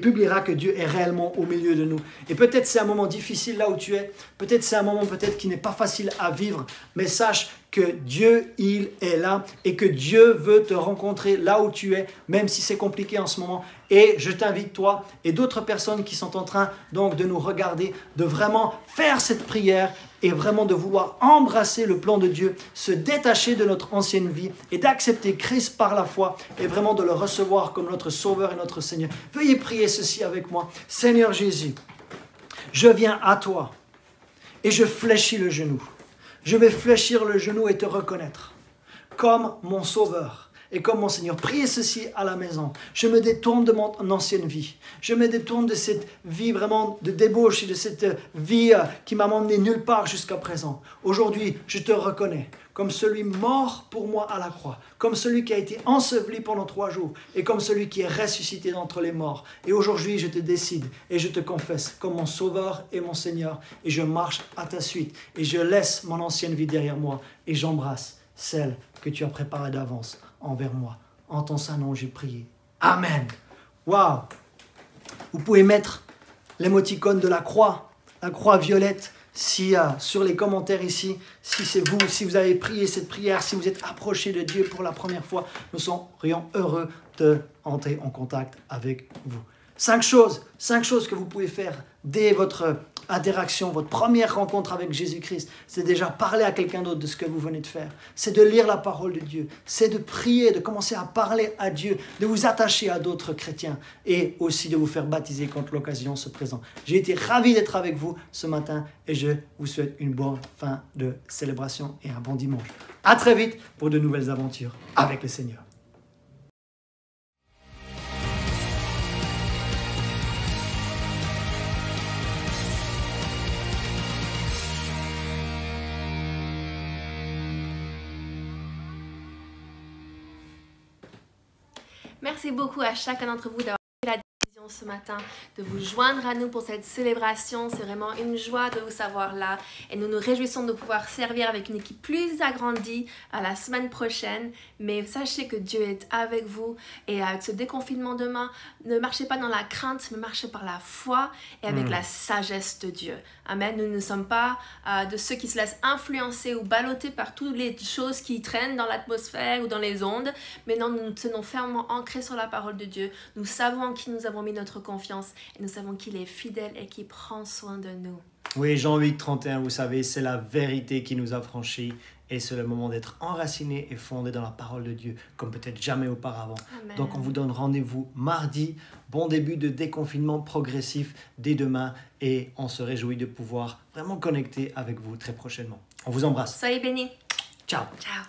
S5: publiera que Dieu est réellement au milieu de nous. Et peut-être c'est un moment difficile là où tu es, peut-être c'est un moment qui n'est pas facile à vivre, mais sache que Dieu, il est là et que Dieu veut te rencontrer là où tu es, même si c'est compliqué en ce moment. Et je t'invite, toi et d'autres personnes qui sont en train donc de nous regarder, de vraiment faire cette prière et vraiment de vouloir embrasser le plan de Dieu, se détacher de notre ancienne vie et d'accepter Christ par la foi et vraiment de le recevoir comme notre Sauveur et notre Seigneur. Veuillez prier ceci avec moi. Seigneur Jésus, je viens à toi et je fléchis le genou. Je vais fléchir le genou et te reconnaître comme mon Sauveur et comme mon Seigneur. Priez ceci à la maison. Je me détourne de mon ancienne vie. Je me détourne de cette vie vraiment de débauche et de cette vie qui m'a emmené nulle part jusqu'à présent. Aujourd'hui, je te reconnais comme celui mort pour moi à la croix, comme celui qui a été enseveli pendant 3 jours et comme celui qui est ressuscité d'entre les morts. Et aujourd'hui, je te décide et je te confesse comme mon Sauveur et mon Seigneur et je marche à ta suite et je laisse mon ancienne vie derrière moi et j'embrasse celle que tu as préparée d'avance envers moi. En ton saint nom, j'ai prié. Amen. Waouh! Vous pouvez mettre l'émoticône de la croix violette, sur les commentaires ici, si c'est vous, si vous avez prié cette prière, si vous êtes approché de Dieu pour la première fois, nous serions heureux d'entrer en contact avec vous. 5 choses que vous pouvez faire dès votre interaction, votre première rencontre avec Jésus-Christ, c'est déjà parler à quelqu'un d'autre de ce que vous venez de faire. C'est de lire la parole de Dieu, c'est de prier, de commencer à parler à Dieu, de vous attacher à d'autres chrétiens et aussi de vous faire baptiser quand l'occasion se présente. J'ai été ravi d'être avec vous ce matin et je vous souhaite une bonne fin de célébration et un bon dimanche. À très vite pour de nouvelles aventures avec le Seigneur.
S1: Merci beaucoup à chacun d'entre vous d'avoir pris la décision ce matin de vous joindre à nous pour cette célébration. C'est vraiment une joie de vous savoir là et nous nous réjouissons de pouvoir servir avec une équipe plus agrandie à la semaine prochaine. Mais sachez que Dieu est avec vous et avec ce déconfinement demain, ne marchez pas dans la crainte, mais marchez par la foi et avec la sagesse de Dieu. Amen. Nous ne sommes pas de ceux qui se laissent influencer ou balloter par toutes les choses qui traînent dans l'atmosphère ou dans les ondes. Mais non, nous nous tenons fermement ancrés sur la parole de Dieu. Nous savons en qui nous avons mis notre confiance et nous savons qu'il est fidèle et qu'il prend soin de nous.
S5: Oui, Jean 8, 31, vous savez, c'est la vérité qui nous a franchis et c'est le moment d'être enraciné et fondé dans la parole de Dieu comme peut-être jamais auparavant.
S1: Amen.
S5: Donc on vous donne rendez-vous mardi, bon début de déconfinement progressif dès demain et on se réjouit de pouvoir vraiment connecter avec vous très prochainement. On vous embrasse.
S1: Soyez bénis.
S5: Ciao.
S1: Ciao.